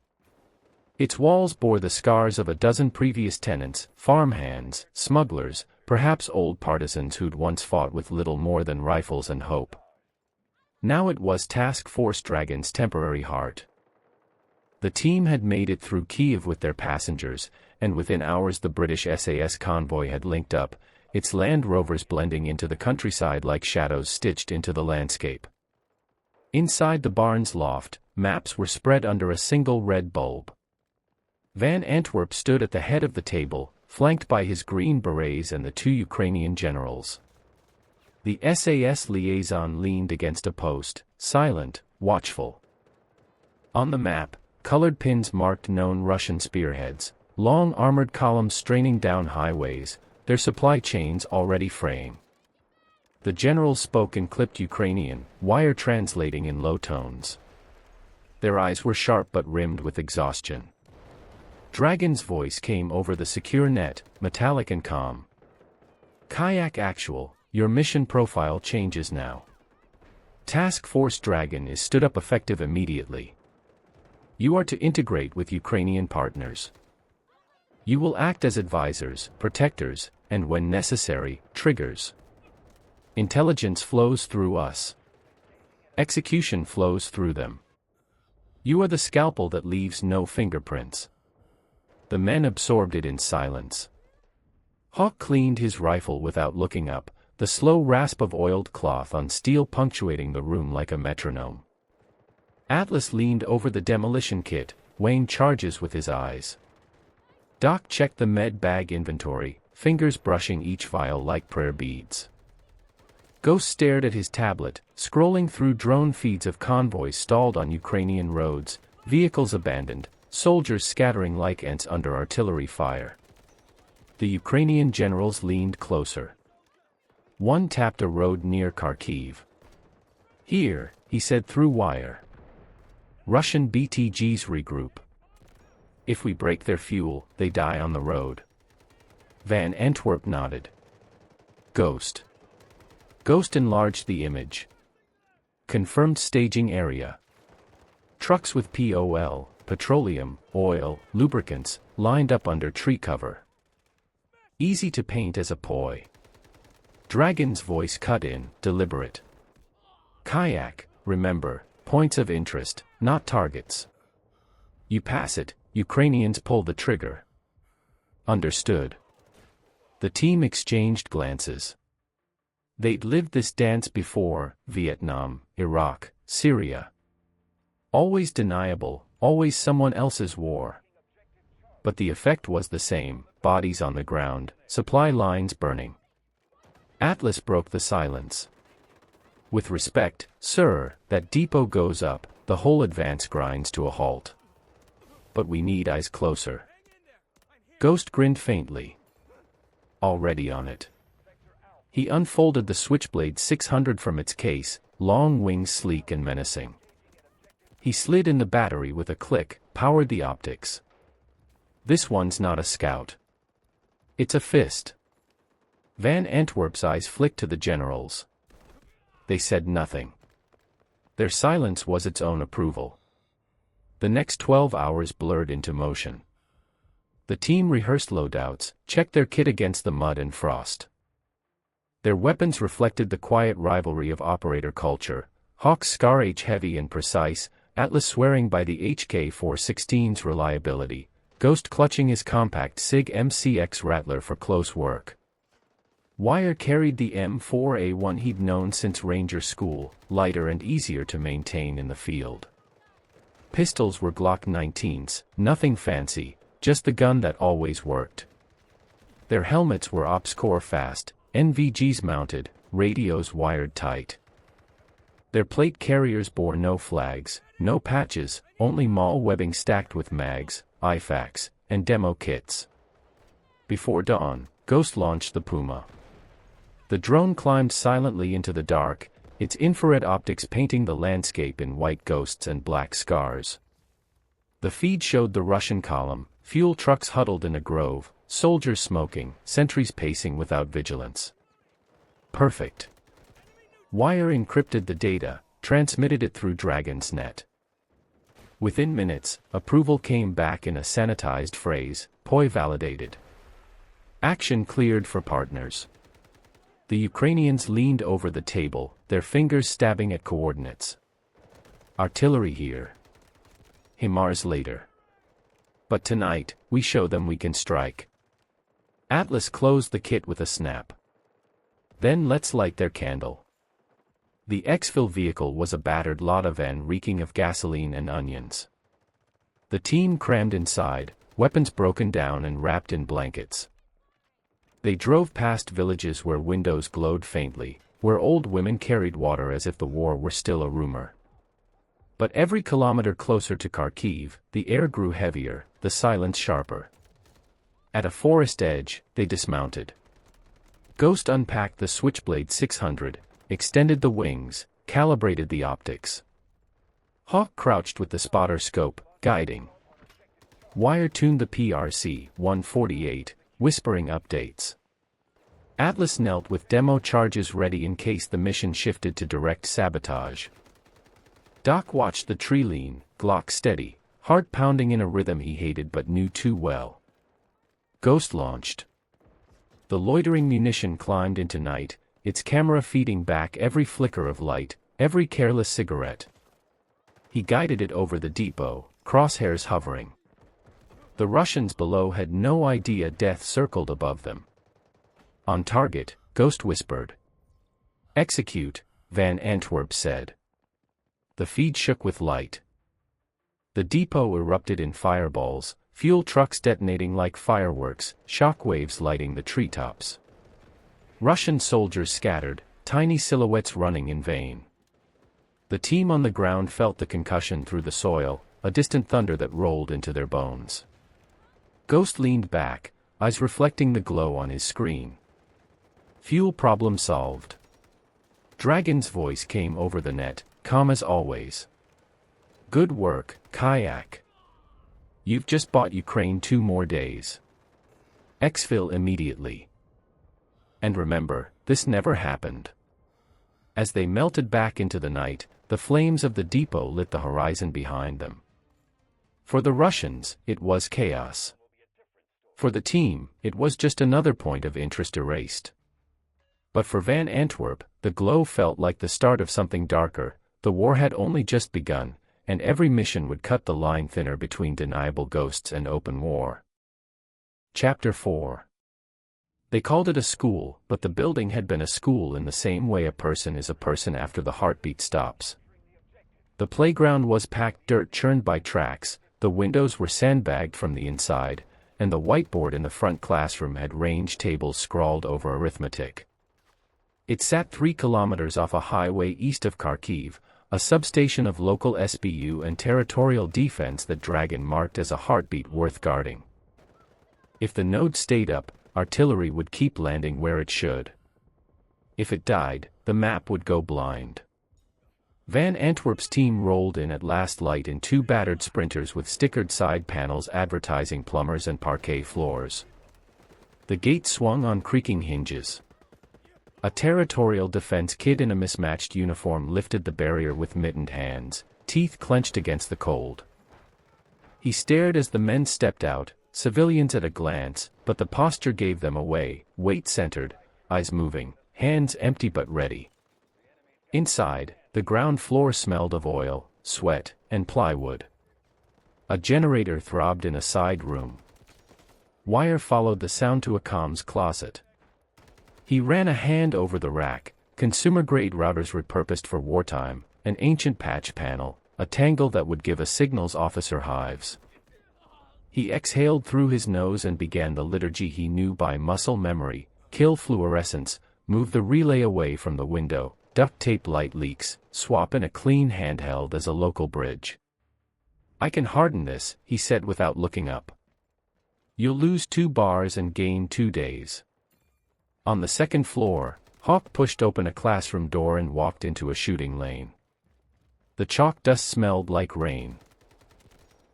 Its walls bore the scars of a dozen previous tenants, farmhands, smugglers, perhaps old partisans who'd once fought with little more than rifles and hope. Now it was Task Force Dragon's temporary heart. The team had made it through Kiev with their passengers, and within hours the British SAS convoy had linked up, its Land Rovers blending into the countryside like shadows stitched into the landscape. Inside the barn's loft, maps were spread under a single red bulb. Van Antwerp stood at the head of the table, flanked by his green berets and the 2 Ukrainian generals. The SAS liaison leaned against a post, silent, watchful. On the map, colored pins marked known Russian spearheads, long armored columns straining down highways, their supply chains already fraying. The generals spoke in clipped Ukrainian, Wire translating in low tones. Their eyes were sharp but rimmed with exhaustion. Dragon's voice came over the secure net, metallic and calm. Kayak Actual, your mission profile changes now. Task Force Dragon is stood up effective immediately. You are to integrate with Ukrainian partners. You will act as advisors, protectors, and when necessary, triggers. Intelligence flows through us. Execution flows through them. You are the scalpel that leaves no fingerprints. The men absorbed it in silence. Hawk cleaned his rifle without looking up, the slow rasp of oiled cloth on steel punctuating the room like a metronome. Atlas leaned over the demolition kit, weighing charges with his eyes. Doc checked the med bag inventory, fingers brushing each vial like prayer beads. Ghost stared at his tablet, scrolling through drone feeds of convoys stalled on Ukrainian roads, vehicles abandoned, soldiers scattering like ants under artillery fire. The Ukrainian generals leaned closer. One tapped a road near Kharkiv. "Here," he said through wire. "Russian BTGs regroup. If we break their fuel, they die on the road." Van Antwerp nodded. Ghost. Ghost enlarged the image. Confirmed staging area. Trucks with POL, petroleum, oil, lubricants, lined up under tree cover. Easy to paint as a poi. Dragon's voice cut in, deliberate. Kayak, remember, points of interest, not targets. You pass it, Ukrainians pull the trigger. Understood. The team exchanged glances. They'd lived this dance before: Vietnam, Iraq, Syria. Always deniable, always someone else's war. But the effect was the same: bodies on the ground, supply lines burning. Atlas broke the silence. "With respect, sir, that depot goes up, the whole advance grinds to a halt. But we need eyes closer." Ghost grinned faintly. "Already on it." He unfolded the Switchblade 600 from its case, long wings sleek and menacing. He slid in the battery with a click, powered the optics. "This one's not a scout. It's a fist." Van Antwerp's eyes flicked to the generals. They said nothing. Their silence was its own approval. The next 12 hours blurred into motion. The team rehearsed loadouts, checked their kit against the mud and frost. Their weapons reflected the quiet rivalry of operator culture, Hawk's Scar H heavy and precise, Atlas swearing by the HK-416's reliability, Ghost clutching his compact SIG MCX Rattler for close work. Wire carried the M4A1 he'd known since Ranger School, lighter and easier to maintain in the field. Pistols were Glock 19s, nothing fancy, just the gun that always worked. Their helmets were OpsCore fast, NVGs mounted, radios wired tight. Their plate carriers bore no flags, no patches, only mall webbing stacked with mags, IFAKs, and demo kits. Before dawn, Ghost launched the Puma. The drone climbed silently into the dark, its infrared optics painting the landscape in white ghosts and black scars. The feed showed the Russian column, fuel trucks huddled in a grove, soldiers smoking, sentries pacing without vigilance. Perfect. Wire encrypted the data, transmitted it through Dragon's net. Within minutes, approval came back in a sanitized phrase: POI validated. Action cleared for partners. The Ukrainians leaned over the table, their fingers stabbing at coordinates. Artillery here. HIMARS later. But tonight, we show them we can strike. Atlas closed the kit with a snap. Then let's light their candle. The exfil vehicle was a battered Lada van reeking of gasoline and onions. The team crammed inside, weapons broken down and wrapped in blankets. They drove past villages where windows glowed faintly, where old women carried water as if the war were still a rumor. But every kilometer closer to Kharkiv, the air grew heavier, the silence sharper. At a forest edge, they dismounted. Ghost unpacked the Switchblade 600, extended the wings, calibrated the optics. Hawk crouched with the spotter scope, guiding. Wire tuned the PRC-148, whispering updates. Atlas knelt with demo charges ready in case the mission shifted to direct sabotage. Doc watched the tree lean, Glock steady, heart pounding in a rhythm he hated but knew too well. Ghost launched. The loitering munition climbed into night, its camera feeding back every flicker of light, every careless cigarette. He guided it over the depot, crosshairs hovering. The Russians below had no idea death circled above them. On target, Ghost whispered. Execute, Van Antwerp said. The feed shook with light. The depot erupted in fireballs, fuel trucks detonating like fireworks, shockwaves lighting the treetops. Russian soldiers scattered, tiny silhouettes running in vain. The team on the ground felt the concussion through the soil, a distant thunder that rolled into their bones. Ghost leaned back, eyes reflecting the glow on his screen. Fuel problem solved. Dragon's voice came over the net, calm as always. Good work, Kayak. You've just bought Ukraine 2 more days. Exfil immediately. And remember, this never happened. As they melted back into the night, the flames of the depot lit the horizon behind them. For the Russians, it was chaos. For the team, it was just another point of interest erased. But for Van Antwerp, the glow felt like the start of something darker. The war had only just begun, and every mission would cut the line thinner between deniable ghosts and open war. Chapter 4. They called it a school, but the building had been a school in the same way a person is a person after the heartbeat stops. The playground was packed dirt churned by tracks, the windows were sandbagged from the inside, and the whiteboard in the front classroom had range tables scrawled over arithmetic. It sat 3 kilometers off a highway east of Kharkiv, a substation of local SBU and territorial defense that Dragon marked as a heartbeat worth guarding. If the node stayed up, artillery would keep landing where it should. If it died, the map would go blind. Van Antwerp's team rolled in at last light in 2 battered sprinters with stickered side panels advertising plumbers and parquet floors. The gate swung on creaking hinges. A territorial defense kid in a mismatched uniform lifted the barrier with mittened hands, teeth clenched against the cold. He stared as the men stepped out, civilians at a glance, but the posture gave them away, weight centered, eyes moving, hands empty but ready. Inside, the ground floor smelled of oil, sweat, and plywood. A generator throbbed in a side room. Wire followed the sound to a comms closet. He ran a hand over the rack, consumer-grade routers repurposed for wartime, an ancient patch panel, a tangle that would give a signals officer hives. He exhaled through his nose and began the liturgy he knew by muscle memory: kill fluorescence, move the relay away from the window, duct tape light leaks, swap in a clean handheld as a local bridge. I can harden this, he said without looking up. You'll lose 2 bars and gain 2 days. On the second floor, Hawk pushed open a classroom door and walked into a shooting lane. The chalk dust smelled like rain.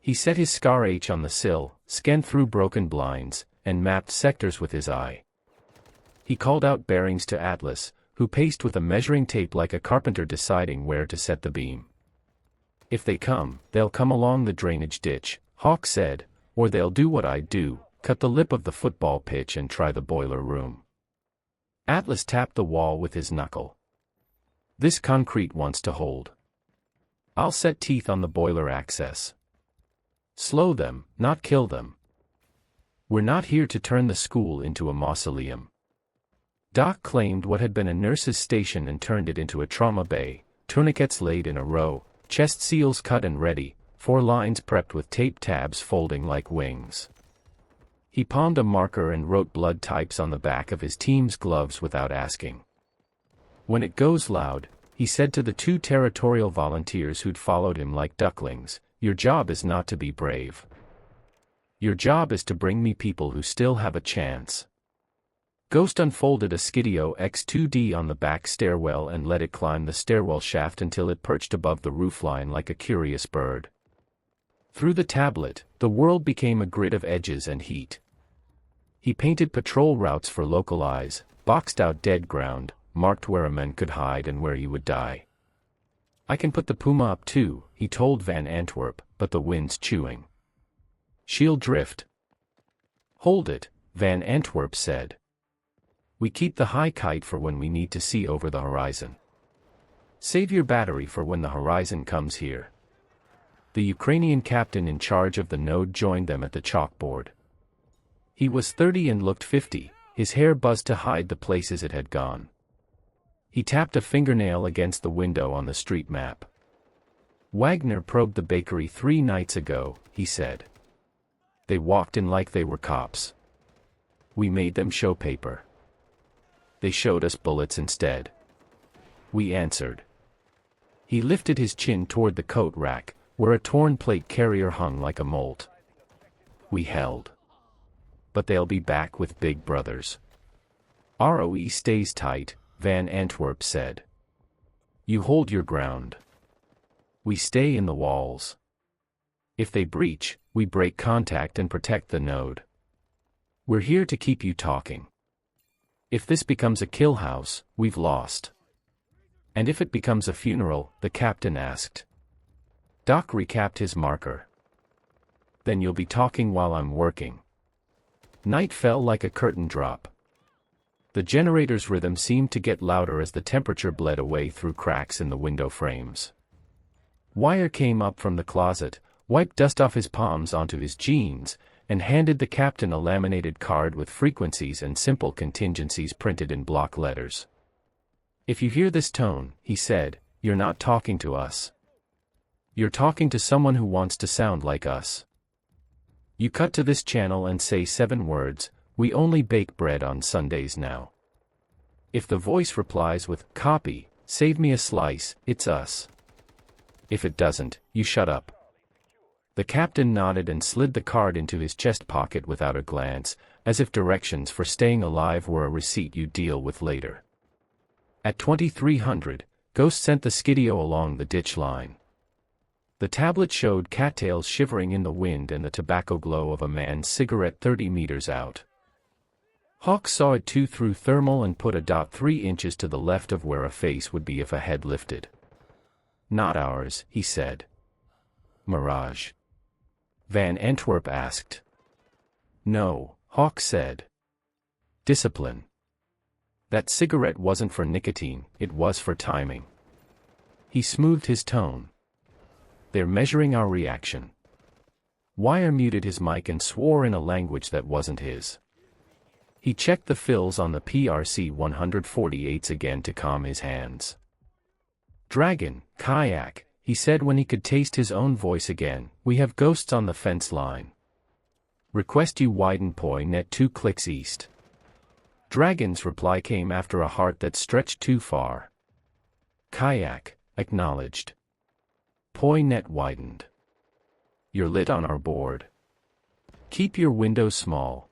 He set his Scar H on the sill, scanned through broken blinds, and mapped sectors with his eye. He called out bearings to Atlas, who paced with a measuring tape like a carpenter deciding where to set the beam. If they come, they'll come along the drainage ditch, Hawk said, or they'll do what I do, cut the lip of the football pitch and try the boiler room. Atlas tapped the wall with his knuckle. This concrete wants to hold. I'll set teeth on the boiler access. Slow them, not kill them. We're not here to turn the school into a mausoleum. Doc claimed what had been a nurse's station and turned it into a trauma bay, tourniquets laid in a row, chest seals cut and ready, 4 lines prepped with tape tabs folding like wings. He palmed a marker and wrote blood types on the back of his team's gloves without asking. When it goes loud, he said to the 2 territorial volunteers who'd followed him like ducklings, your job is not to be brave. Your job is to bring me people who still have a chance. Ghost unfolded a Skidio X2D on the back stairwell and let it climb the stairwell shaft until it perched above the roofline like a curious bird. Through the tablet, the world became a grid of edges and heat. He painted patrol routes for local eyes, boxed out dead ground, marked where a man could hide and where he would die. I can put the Puma up too, he told Van Antwerp, but the wind's chewing. She'll drift. Hold it, Van Antwerp said. We keep the high kite for when we need to see over the horizon. Save your battery for when the horizon comes here. The Ukrainian captain in charge of the node joined them at the chalkboard. He was 30 and looked 50, his hair buzzed to hide the places it had gone. He tapped a fingernail against the window on the street map. Wagner probed the bakery 3 nights ago, he said. They walked in like they were cops. We made them show paper. They showed us bullets instead. We answered. He lifted his chin toward the coat rack, where a torn plate carrier hung like a molt. We held. But they'll be back with big brothers. ROE stays tight, Van Antwerp said. You hold your ground. We stay in the walls. If they breach, we break contact and protect the node. We're here to keep you talking. If this becomes a kill house, we've lost. And if it becomes a funeral, the captain asked. Doc recapped his marker. Then you'll be talking while I'm working. Night fell like a curtain drop. The generator's rhythm seemed to get louder as the temperature bled away through cracks in the window frames. Wire came up from the closet, wiped dust off his palms onto his jeans, and handed the captain a laminated card with frequencies and simple contingencies printed in block letters. If you hear this tone, he said, you're not talking to us. You're talking to someone who wants to sound like us. You cut to this channel and say 7 words, we only bake bread on Sundays now. If the voice replies with, copy, save me a slice, it's us. If it doesn't, you shut up. The captain nodded and slid the card into his chest pocket without a glance, as if directions for staying alive were a receipt you'd deal with later. At 2300, Ghost sent the Skidio along the ditch line. The tablet showed cattails shivering in the wind and the tobacco glow of a man's cigarette 30 meters out. Hawk saw it too through thermal and put a dot 3 inches to the left of where a face would be if a head lifted. Not ours, he said. Mirage? Van Antwerp asked. No, Hawk said. Discipline. That cigarette wasn't for nicotine, it was for timing. He smoothed his tone. They're measuring our reaction. Wire muted his mic and swore in a language that wasn't his. He checked the fills on the PRC 148s again to calm his hands. Dragon, kayak, he said when he could taste his own voice again, we have ghosts on the fence line. Request you widen poi net 2 clicks east. Dragon's reply came after a heart that stretched too far. Kayak, acknowledged. Poi net widened. You're lit on our board. Keep your windows small.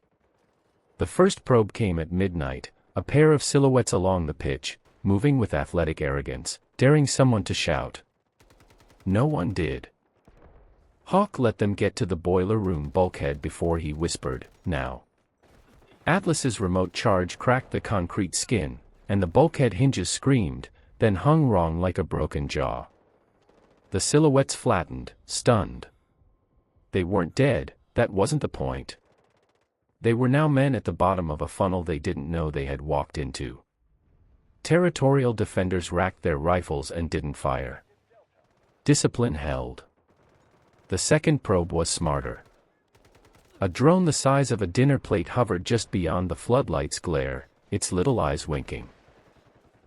The first probe came at midnight, a pair of silhouettes along the pitch, moving with athletic arrogance, daring someone to shout. No one did. Hawk let them get to the boiler room bulkhead before he whispered, now. Atlas's remote charge cracked the concrete skin, and the bulkhead hinges screamed, then hung wrong like a broken jaw. The silhouettes flattened, stunned. They weren't dead, that wasn't the point. They were now men at the bottom of a funnel they didn't know they had walked into. Territorial defenders racked their rifles and didn't fire. Discipline held. The second probe was smarter. A drone the size of a dinner plate hovered just beyond the floodlight's glare, its little eyes winking.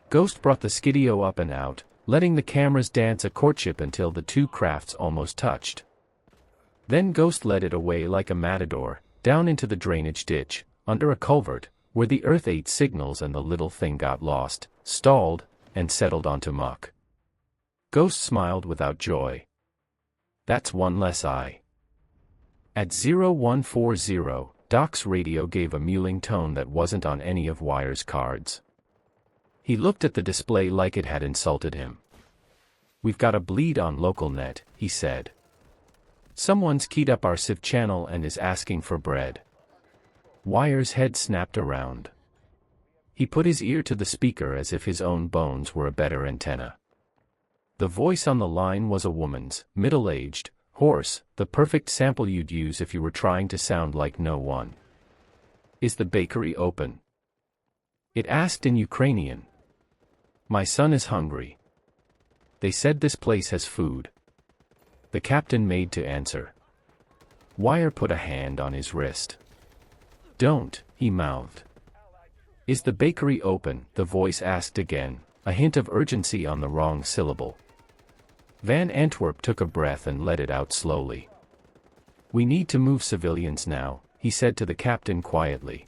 Ghost brought the Skidio up and out, letting the cameras dance a courtship until the two crafts almost touched. Then Ghost led it away like a matador, down into the drainage ditch, under a culvert, where the Earth ate signals and the little thing got lost, stalled, and settled onto muck. Ghost smiled without joy. That's one less eye. At 0140, Doc's radio gave a mewling tone that wasn't on any of Wire's cards. He looked at the display like it had insulted him. We've got a bleed on local net, he said. Someone's keyed up our civ channel and is asking for bread. Wire's head snapped around. He put his ear to the speaker as if his own bones were a better antenna. The voice on the line was a woman's, middle-aged, hoarse, the perfect sample you'd use if you were trying to sound like no one. Is the bakery open? It asked in Ukrainian. My son is hungry. They said this place has food. The captain made to answer. Wire put a hand on his wrist. Don't, he mouthed. Is the bakery open? The voice asked again, a hint of urgency on the wrong syllable. Van Antwerp took a breath and let it out slowly. We need to move civilians now, he said to the captain quietly.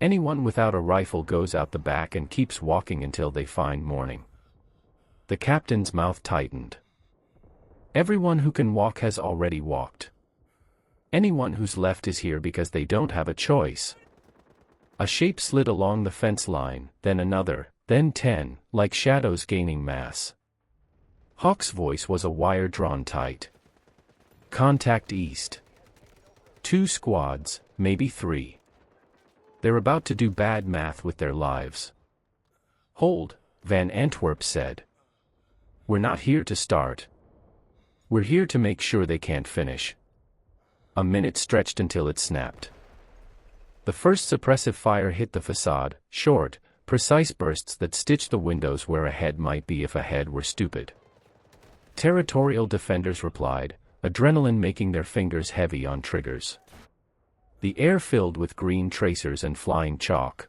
Anyone without a rifle goes out the back and keeps walking until they find morning. The captain's mouth tightened. Everyone who can walk has already walked. Anyone who's left is here because they don't have a choice. A shape slid along the fence line, then another, then 10, like shadows gaining mass. Hawk's voice was a wire drawn tight. Contact east. 2 squads, maybe 3. They're about to do bad math with their lives. Hold, Van Antwerp said. We're not here to start. We're here to make sure they can't finish. A minute stretched until it snapped. The first suppressive fire hit the facade, short, precise bursts that stitched the windows where a head might be if a head were stupid. Territorial defenders replied, adrenaline making their fingers heavy on triggers. The air filled with green tracers and flying chalk.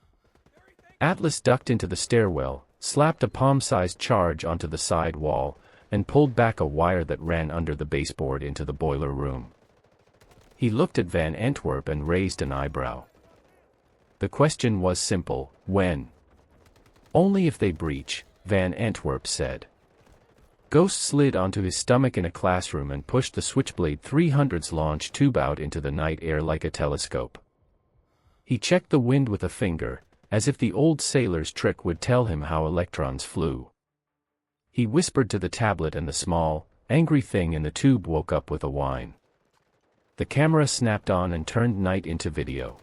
Atlas ducked into the stairwell, slapped a palm-sized charge onto the side wall, and pulled back a wire that ran under the baseboard into the boiler room. He looked at Van Antwerp and raised an eyebrow. The question was simple, when? Only if they breach, Van Antwerp said. Ghost slid onto his stomach in a classroom and pushed the Switchblade 300's launch tube out into the night air like a telescope. He checked the wind with a finger, as if the old sailor's trick would tell him how electrons flew. He whispered to the tablet and the small, angry thing in the tube woke up with a whine. The camera snapped on and turned night into video.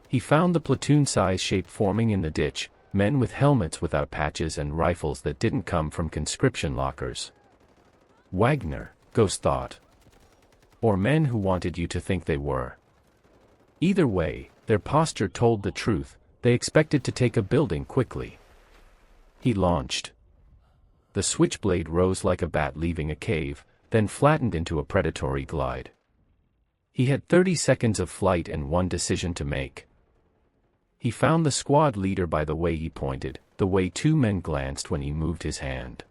He found the platoon-size shape forming in the ditch, men with helmets without patches and rifles that didn't come from conscription lockers. Wagner, Ghost thought. Or men who wanted you to think they were. Either way, their posture told the truth, they expected to take a building quickly. He launched. The Switchblade rose like a bat leaving a cave, then flattened into a predatory glide. He had 30 seconds of flight and one decision to make. He found the squad leader by the way he pointed, the way 2 men glanced when he moved his hand.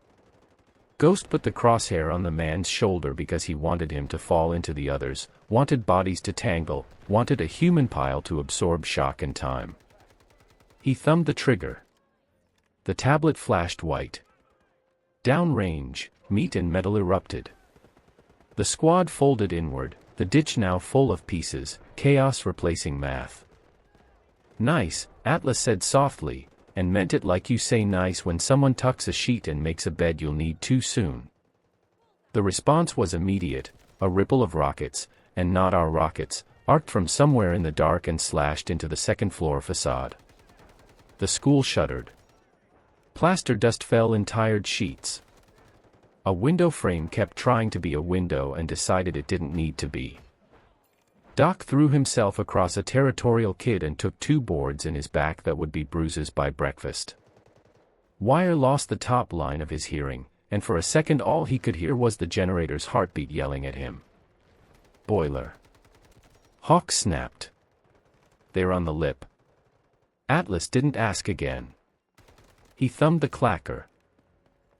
Ghost put the crosshair on the man's shoulder because he wanted him to fall into the others, wanted bodies to tangle, wanted a human pile to absorb shock and time. He thumbed the trigger. The tablet flashed white. Downrange, meat and metal erupted. The squad folded inward, the ditch now full of pieces, chaos replacing math. Nice, Atlas said softly, and meant it like you say nice when someone tucks a sheet and makes a bed you'll need too soon. The response was immediate, a ripple of rockets, and not our rockets, arced from somewhere in the dark and slashed into the second-floor facade. The school shuddered. Plaster dust fell in tired sheets. A window frame kept trying to be a window and decided it didn't need to be. Doc threw himself across a territorial kid and took 2 boards in his back that would be bruises by breakfast. Wire lost the top line of his hearing, and for a second all he could hear was the generator's heartbeat yelling at him. Boiler. Hawk snapped. They're on the lip. Atlas didn't ask again. He thumbed the clacker.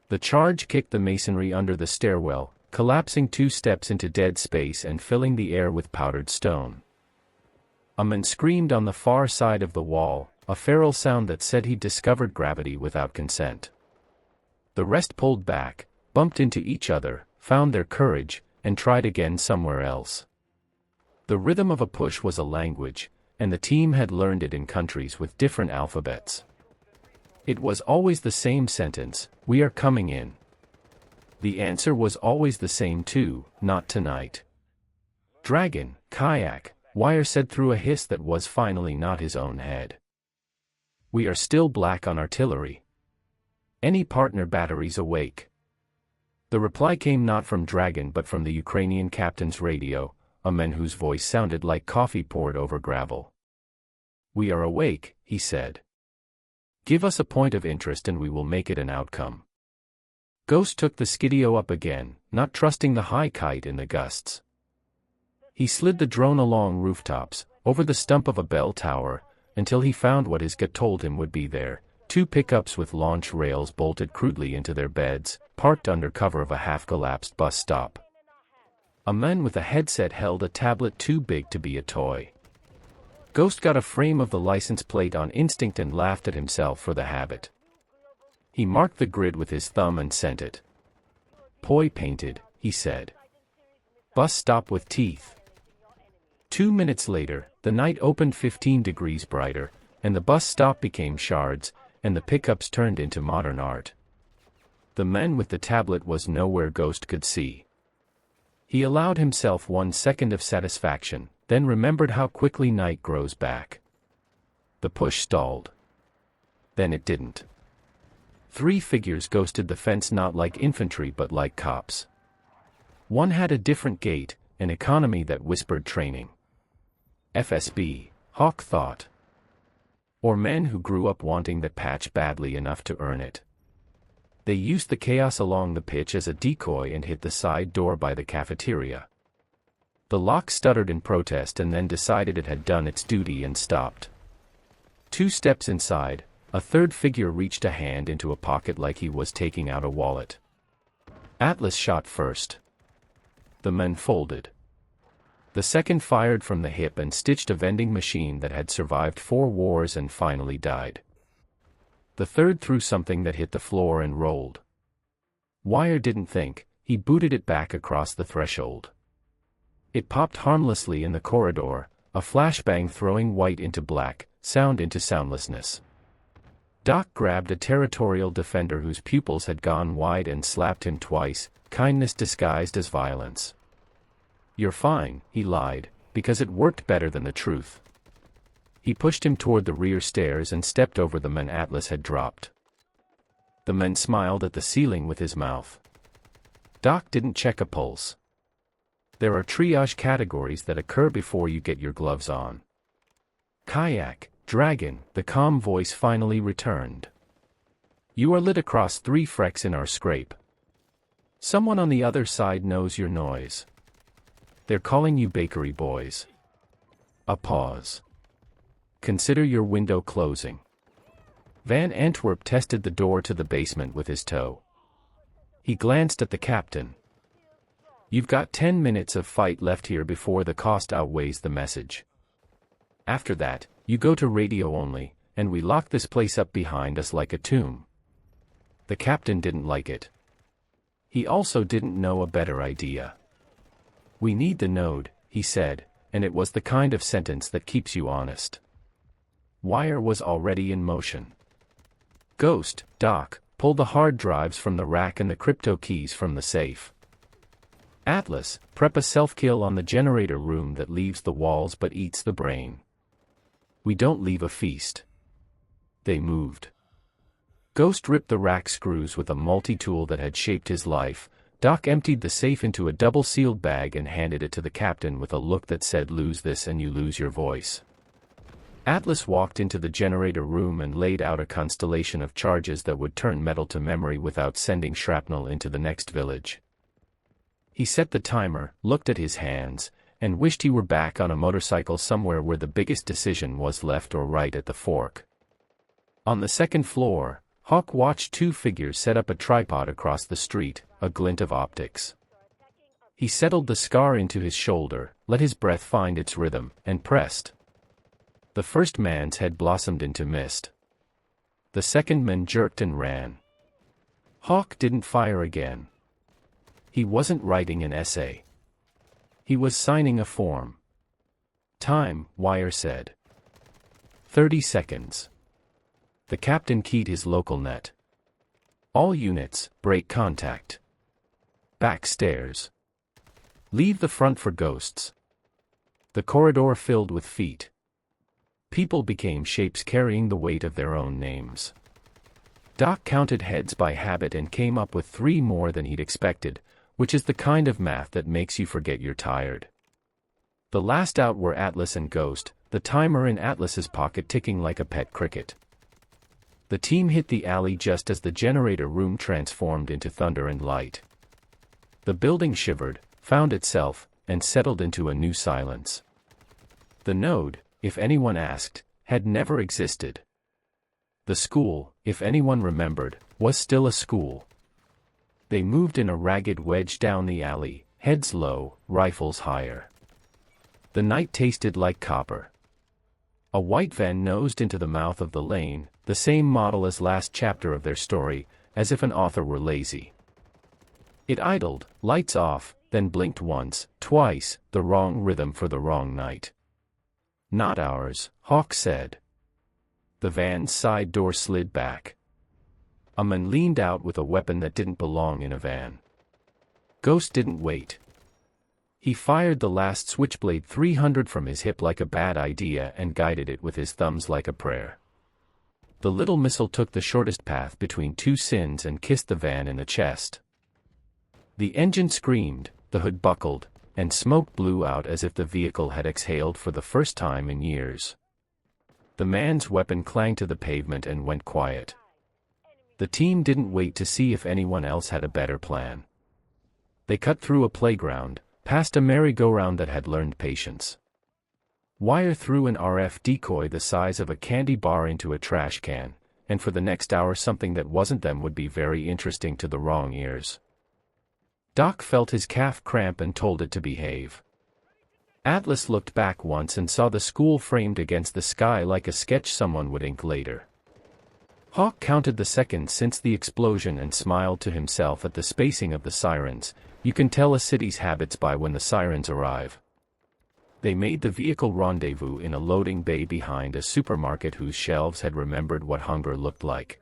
The charge kicked the masonry under the stairwell, collapsing 2 steps into dead space and filling the air with powdered stone. A man screamed on the far side of the wall, a feral sound that said he'd discovered gravity without consent. The rest pulled back, bumped into each other, found their courage, and tried again somewhere else. The rhythm of a push was a language, and the team had learned it in countries with different alphabets. It was always the same sentence, "We are coming in." The answer was always the same too, "Not tonight." Dragon, kayak, Wire said through a hiss that was finally not his own head. "We are still black on artillery. Any partner batteries awake?" The reply came not from Dragon but from the Ukrainian captain's radio, a man whose voice sounded like coffee poured over gravel. "We are awake," he said. "Give us a point of interest and we will make it an outcome." Ghost took the Skidio up again, not trusting the high kite in the gusts. He slid the drone along rooftops, over the stump of a bell tower, until he found what his gut told him would be there: 2 pickups with launch rails bolted crudely into their beds, parked under cover of a half-collapsed bus stop. A man with a headset held a tablet too big to be a toy. Ghost got a frame of the license plate on instinct and laughed at himself for the habit. He marked the grid with his thumb and sent it. "Poi painted," he said. "Bus stop with teeth." 2 minutes later, the night opened 15 degrees brighter, and the bus stop became shards, and the pickups turned into modern art. The man with the tablet was nowhere Ghost could see. He allowed himself 1 second of satisfaction, then remembered how quickly night grows back. The push stalled. Then it didn't. 3 figures ghosted the fence, not like infantry but like cops. One had a different gait, an economy that whispered training. FSB, Hawk thought. Or men who grew up wanting that patch badly enough to earn it. They used the chaos along the pitch as a decoy and hit the side door by the cafeteria. The lock stuttered in protest and then decided it had done its duty and stopped. 2 steps inside, a third figure reached a hand into a pocket like he was taking out a wallet. Atlas shot first. The men folded. The second fired from the hip and stitched a vending machine that had survived 4 wars and finally died. The third threw something that hit the floor and rolled. Wire didn't think, he booted it back across the threshold. It popped harmlessly in the corridor, a flashbang throwing white into black, sound into soundlessness. Doc grabbed a territorial defender whose pupils had gone wide and slapped him twice, kindness disguised as violence. "You're fine," he lied, because it worked better than the truth. He pushed him toward the rear stairs and stepped over the man Atlas had dropped. The man smiled at the ceiling with his mouth. Doc didn't check a pulse. There are triage categories that occur before you get your gloves on. Kayak, Dragon, the calm voice finally returned. "You are lit across 3 frecks in our scrape. Someone on the other side knows your noise. They're calling you bakery boys." A pause. "Consider your window closing." Van Antwerp tested the door to the basement with his toe. He glanced at the captain. "You've got 10 minutes of fight left here before the cost outweighs the message. After that, you go to radio only, and we lock this place up behind us like a tomb." The captain didn't like it. He also didn't know a better idea. "We need the node," he said, and it was the kind of sentence that keeps you honest. Wire was already in motion. Ghost, Doc, pull the hard drives from the rack and the crypto keys from the safe. Atlas, prep a self-kill on the generator room that leaves the walls but eats the brain. We don't leave a feast. They moved. Ghost ripped the rack screws with a multi-tool that had shaped his life. Doc emptied the safe into a double-sealed bag and handed it to the captain with a look that said, "Lose this and you lose your voice." Atlas walked into the generator room and laid out a constellation of charges that would turn metal to memory without sending shrapnel into the next village. He set the timer, looked at his hands, and wished he were back on a motorcycle somewhere where the biggest decision was left or right at the fork. On the second floor, Hawk watched 2 figures set up a tripod across the street, a glint of optics. He settled the scar into his shoulder, let his breath find its rhythm, and pressed. The first man's head blossomed into mist. The second man jerked and ran. Hawk didn't fire again. He wasn't writing an essay. He was signing a form. "Time," Wire said. 30 seconds. The captain keyed his local net. "All units, break contact. Back stairs. Leave the front for ghosts." The corridor filled with feet. People became shapes carrying the weight of their own names. Doc counted heads by habit and came up with 3 more than he'd expected, which is the kind of math that makes you forget you're tired. The last out were Atlas and Ghost, the timer in Atlas's pocket ticking like a pet cricket. The team hit the alley just as the generator room transformed into thunder and light. The building shivered, found itself, and settled into a new silence. The node, if anyone asked, had never existed. The school, if anyone remembered, was still a school. They moved in a ragged wedge down the alley, heads low, rifles higher. The night tasted like copper. A white van nosed into the mouth of the lane, the same model as last chapter of their story, as if an author were lazy. It idled, lights off, then blinked once, twice, the wrong rhythm for the wrong night. "Not ours," Hawk said. The van's side door slid back. A man leaned out with a weapon that didn't belong in a van. Ghost didn't wait. He fired the last Switchblade 300 from his hip like a bad idea and guided it with his thumbs like a prayer. The little missile took the shortest path between two sins and kissed the van in the chest. The engine screamed, the hood buckled, and smoke blew out as if the vehicle had exhaled for the first time in years. The man's weapon clanged to the pavement and went quiet. The team didn't wait to see if anyone else had a better plan. They cut through a playground, past a merry-go-round that had learned patience. Wire threw an RF decoy the size of a candy bar into a trash can, and for the next hour something that wasn't them would be very interesting to the wrong ears. Doc felt his calf cramp and told it to behave. Atlas looked back once and saw the school framed against the sky like a sketch someone would ink later. Hawk counted the seconds since the explosion and smiled to himself at the spacing of the sirens. You can tell a city's habits by when the sirens arrive. They made the vehicle rendezvous in a loading bay behind a supermarket whose shelves had remembered what hunger looked like.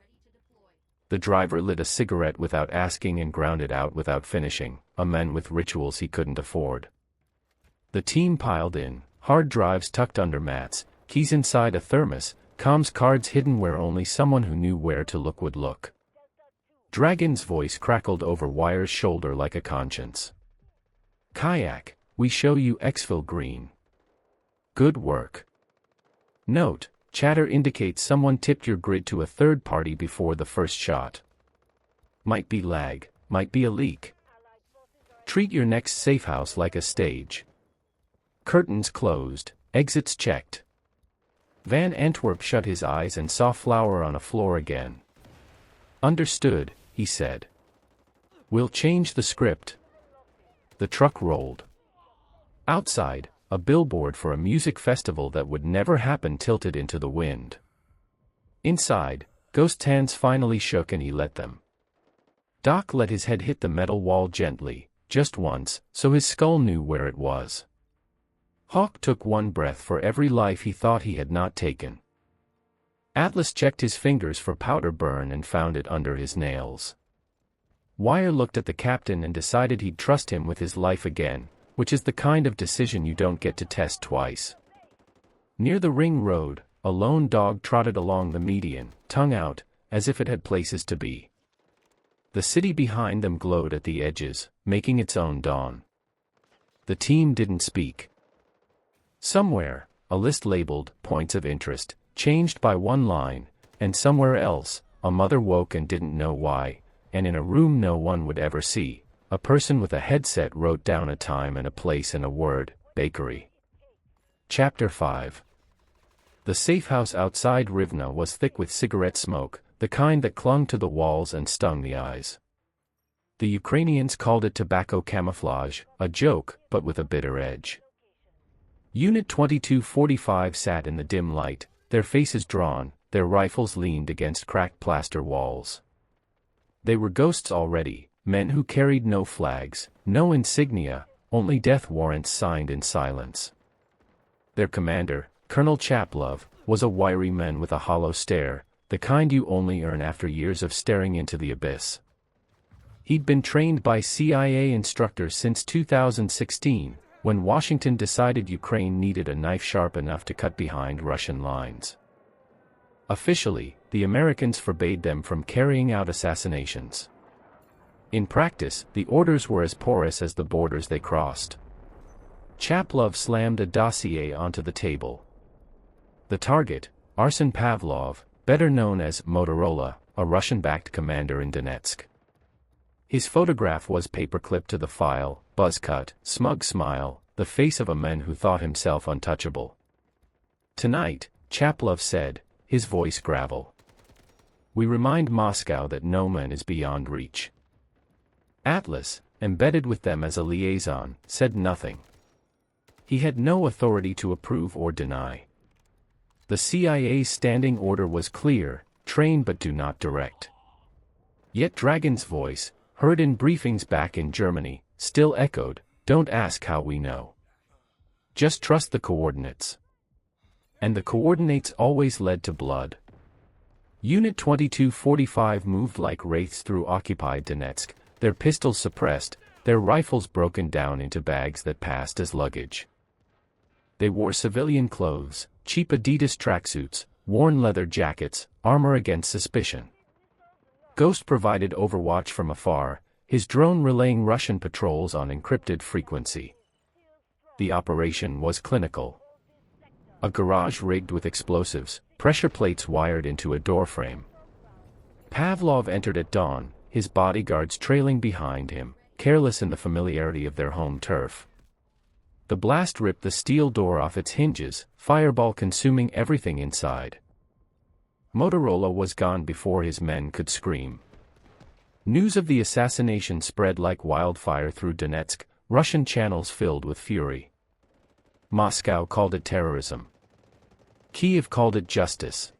The driver lit a cigarette without asking and ground it out without finishing, a man with rituals he couldn't afford. The team piled in, hard drives tucked under mats, keys inside a thermos, comms cards hidden where only someone who knew where to look would look. Dragon's voice crackled over Wire's shoulder like a conscience. "Kayak, we show you exfil green. Good work." Note, chatter indicates someone tipped your grid to a third party before the first shot. Might be lag, might be a leak. Treat your next safe house like a stage. Curtains closed, exits checked. Van Antwerp shut his eyes and saw flour on a floor again. "Understood," he said. "We'll change the script." The truck rolled. Outside, a billboard for a music festival that would never happen tilted into the wind. Inside, Ghost's hands finally shook and he let them. Doc let his head hit the metal wall gently, just once, so his skull knew where it was. Hawk took one breath for every life he thought he had not taken. Atlas checked his fingers for powder burn and found it under his nails. Wire looked at the captain and decided he'd trust him with his life again, which is the kind of decision you don't get to test twice. Near the ring road, a lone dog trotted along the median, tongue out, as if it had places to be. The city behind them glowed at the edges, making its own dawn. The team didn't speak. Somewhere, a list labeled "Points of Interest" changed by one line, and somewhere else, a mother woke and didn't know why, and in a room no one would ever see, a person with a headset wrote down a time and a place and a word, bakery. Chapter 5. The safe house outside Rivne was thick with cigarette smoke, the kind that clung to the walls and stung the eyes. The Ukrainians called it tobacco camouflage, a joke, but with a bitter edge. Unit 2245 sat in the dim light, their faces drawn, their rifles leaned against cracked plaster walls. They were ghosts already, men who carried no flags, no insignia, only death warrants signed in silence. Their commander, Colonel Chaplov, was a wiry man with a hollow stare, the kind you only earn after years of staring into the abyss. He'd been trained by CIA instructors since 2016, when Washington decided Ukraine needed a knife sharp enough to cut behind Russian lines. Officially, the Americans forbade them from carrying out assassinations. In practice, the orders were as porous as the borders they crossed. Chaplov slammed a dossier onto the table. The target, Arsen Pavlov, better known as Motorola, a Russian-backed commander in Donetsk. His photograph was paperclipped to the file, buzz-cut, smug smile, the face of a man who thought himself untouchable. "Tonight," Chaplov said, his voice gravel. "We remind Moscow that no man is beyond reach." Atlas, embedded with them as a liaison, said nothing. He had no authority to approve or deny. The CIA's standing order was clear: train but do not direct. Yet Dragon's voice, heard in briefings back in Germany, still echoed, "Don't ask how we know. Just trust the coordinates." And the coordinates always led to blood. Unit 2245 moved like wraiths through occupied Donetsk, their pistols suppressed, their rifles broken down into bags that passed as luggage. They wore civilian clothes, cheap Adidas tracksuits, worn leather jackets, armor against suspicion. Ghost provided overwatch from afar, his drone relaying Russian patrols on encrypted frequency. The operation was clinical. A garage rigged with explosives, pressure plates wired into a doorframe. Pavlov entered at dawn, his bodyguards trailing behind him, careless in the familiarity of their home turf. The blast ripped the steel door off its hinges, fireball consuming everything inside. Motorola was gone before his men could scream. News of the assassination spread like wildfire through Donetsk, Russian channels filled with fury. Moscow called it terrorism. Kiev called it justice.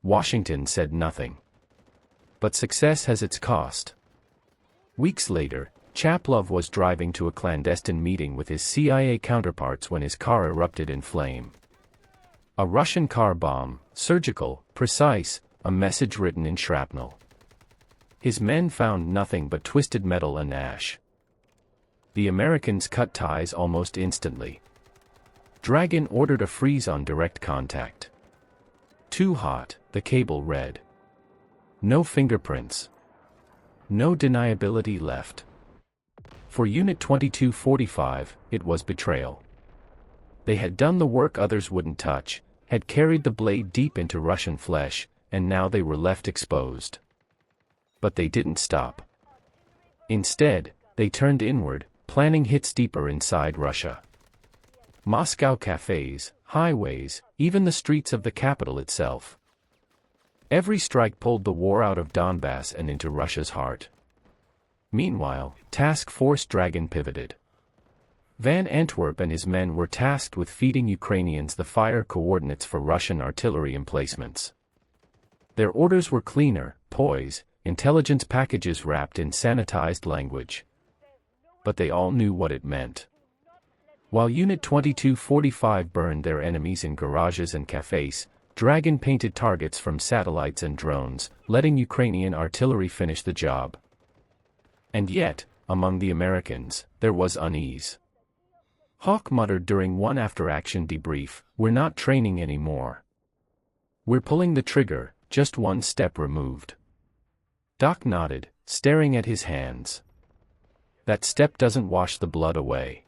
Washington said nothing. But success has its cost. Weeks later, Chaplov was driving to a clandestine meeting with his CIA counterparts when his car erupted in flame. A Russian car bomb, surgical, precise, a message written in shrapnel. His men found nothing but twisted metal and ash. The Americans cut ties almost instantly. Dragon ordered a freeze on direct contact. Too hot, the cable read. No fingerprints. No deniability left. For Unit 2245, it was betrayal. They had done the work others wouldn't touch, had carried the blade deep into Russian flesh, and now they were left exposed. But they didn't stop. Instead, they turned inward, planning hits deeper inside Russia. Moscow cafes, highways, even the streets of the capital itself. Every strike pulled the war out of Donbass and into Russia's heart. Meanwhile, Task Force Dragon pivoted. Van Antwerp and his men were tasked with feeding Ukrainians the fire coordinates for Russian artillery emplacements. Their orders were cleaner, poise, intelligence packages wrapped in sanitized language. But they all knew what it meant. While Unit 2245 burned their enemies in garages and cafes, Dragon painted targets from satellites and drones, letting Ukrainian artillery finish the job. And yet, among the Americans, there was unease. Hawk muttered during one after-action debrief, "We're not training anymore. We're pulling the trigger, just one step removed." Doc nodded, staring at his hands. That step doesn't wash the blood away.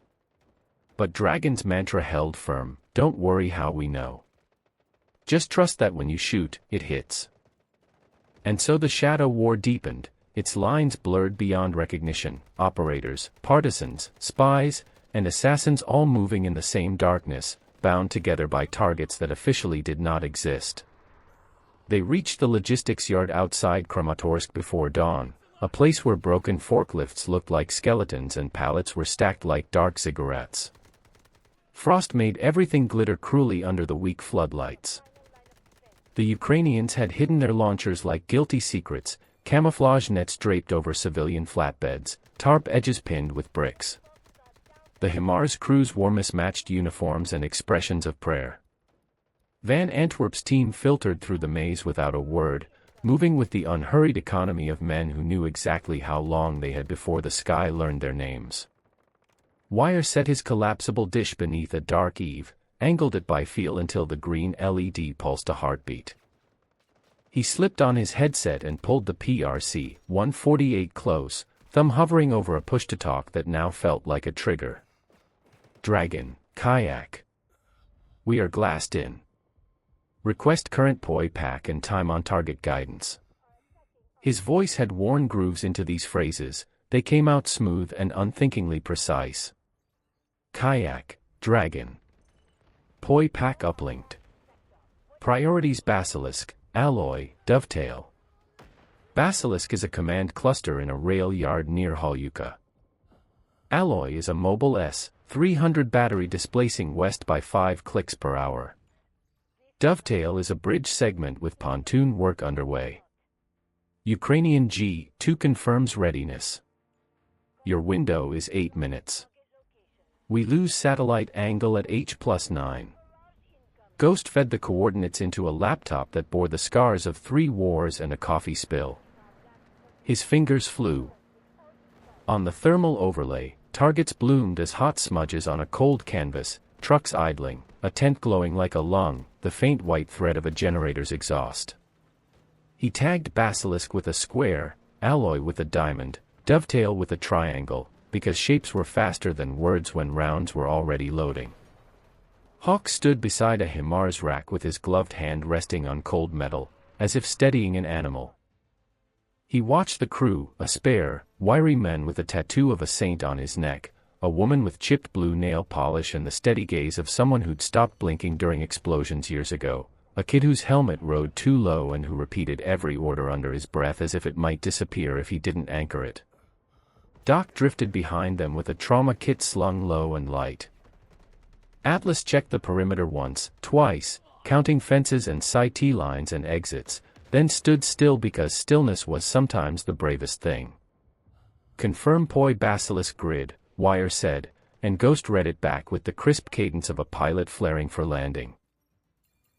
But Dragon's mantra held firm: "Don't worry how we know. Just trust that when you shoot, it hits." And so the shadow war deepened, its lines blurred beyond recognition, operators, partisans, spies, and assassins all moving in the same darkness, bound together by targets that officially did not exist. They reached the logistics yard outside Kramatorsk before dawn, a place where broken forklifts looked like skeletons and pallets were stacked like dark cigarettes. Frost made everything glitter cruelly under the weak floodlights. The Ukrainians had hidden their launchers like guilty secrets, camouflage nets draped over civilian flatbeds, tarp edges pinned with bricks. The HIMARS crews wore mismatched uniforms and expressions of prayer. Van Antwerp's team filtered through the maze without a word, moving with the unhurried economy of men who knew exactly how long they had before the sky learned their names. Wire set his collapsible dish beneath a dark eave, angled it by feel until the green LED pulsed a heartbeat. He slipped on his headset and pulled the PRC-148 close, thumb hovering over a push-to-talk that now felt like a trigger. "Dragon, kayak. We are glassed in. Request current POI pack and time on target guidance. His voice had worn grooves into these phrases, they came out smooth and unthinkingly precise. Kayak, Dragon. POI pack uplinked. Priorities Basilisk, Alloy, Dovetail. Basilisk is a command cluster in a rail yard near Halyuka. Alloy is a mobile S-300 battery displacing west by 5 clicks per hour. Dovetail is a bridge segment with pontoon work underway. Ukrainian G2 confirms readiness. Your window is 8 minutes. We lose satellite angle at H+9. Ghost fed the coordinates into a laptop that bore the scars of 3 wars and a coffee spill. His fingers flew. On the thermal overlay, targets bloomed as hot smudges on a cold canvas, trucks idling, a tent glowing like a lung, the faint white thread of a generator's exhaust. He tagged Basilisk with a square, Alloy with a diamond, Dovetail with a triangle, because shapes were faster than words when rounds were already loading. Hawk stood beside a HIMARS rack with his gloved hand resting on cold metal, as if steadying an animal. He watched the crew, a spare, wiry man with a tattoo of a saint on his neck, a woman with chipped blue nail polish and the steady gaze of someone who'd stopped blinking during explosions years ago, a kid whose helmet rode too low and who repeated every order under his breath as if it might disappear if he didn't anchor it. Doc drifted behind them with a trauma kit slung low and light. Atlas checked the perimeter once, twice, counting fences and sight lines and exits, then stood still because stillness was sometimes the bravest thing. Confirm POI Basilisk grid, Wire said, and Ghost read it back with the crisp cadence of a pilot flaring for landing.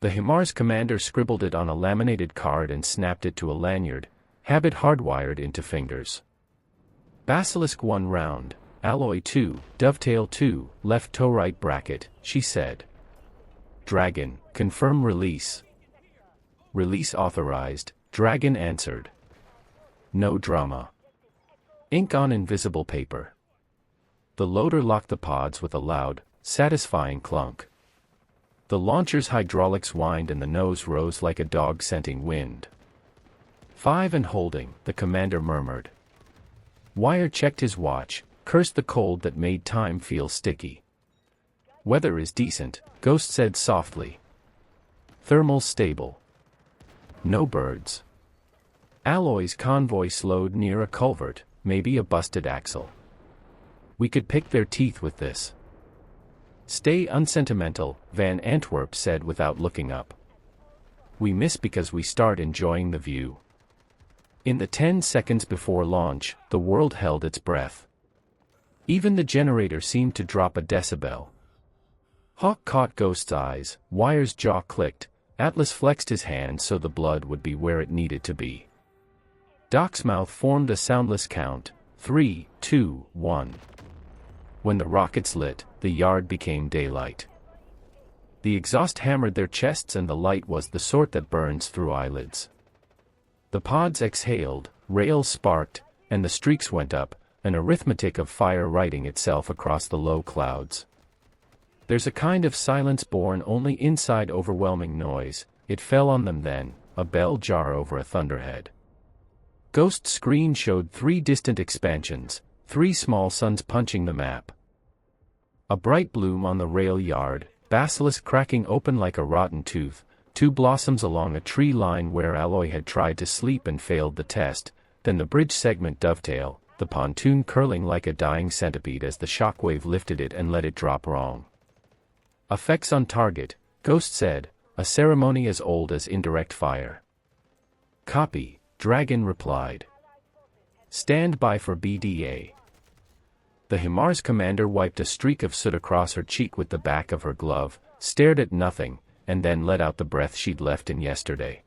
The HIMARS commander scribbled it on a laminated card and snapped it to a lanyard, habit hardwired into fingers. Basilisk 1 round, Alloy 2, Dovetail 2, left toe right bracket, she said. Dragon, confirm release. Release authorized, Dragon answered. No drama. Ink on invisible paper. The loader locked the pods with a loud, satisfying clunk. The launcher's hydraulics whined and the nose rose like a dog scenting wind. 5 and holding, the commander murmured. Wire checked his watch, cursed the cold that made time feel sticky. Weather is decent, Ghost said softly. Thermal stable. No birds. Alloy's convoy slowed near a culvert, maybe a busted axle. We could pick their teeth with this. Stay unsentimental, Van Antwerp said without looking up. We miss because we start enjoying the view. In the 10 seconds before launch, the world held its breath. Even the generator seemed to drop a decibel. Hawk caught Ghost's eyes, Wire's jaw clicked, Atlas flexed his hand so the blood would be where it needed to be. Doc's mouth formed a soundless count, 3, 2, 1. When the rockets lit, the yard became daylight. The exhaust hammered their chests and the light was the sort that burns through eyelids. The pods exhaled, rails sparked, and the streaks went up, an arithmetic of fire writing itself across the low clouds. There's a kind of silence born only inside overwhelming noise, it fell on them then, a bell jar over a thunderhead. Ghost's screen showed 3 distant expansions, 3 small suns punching the map. A bright bloom on the rail yard, Basilisk cracking open like a rotten tooth, 2 blossoms along a tree line where Alloy had tried to sleep and failed the test, then the bridge segment Dovetail, the pontoon curling like a dying centipede as the shockwave lifted it and let it drop wrong. Effects on target, Ghost said, a ceremony as old as indirect fire. Copy, Dragon replied. Stand by for BDA. The HIMARS commander wiped a streak of soot across her cheek with the back of her glove, stared at nothing, and then let out the breath she'd left in yesterday.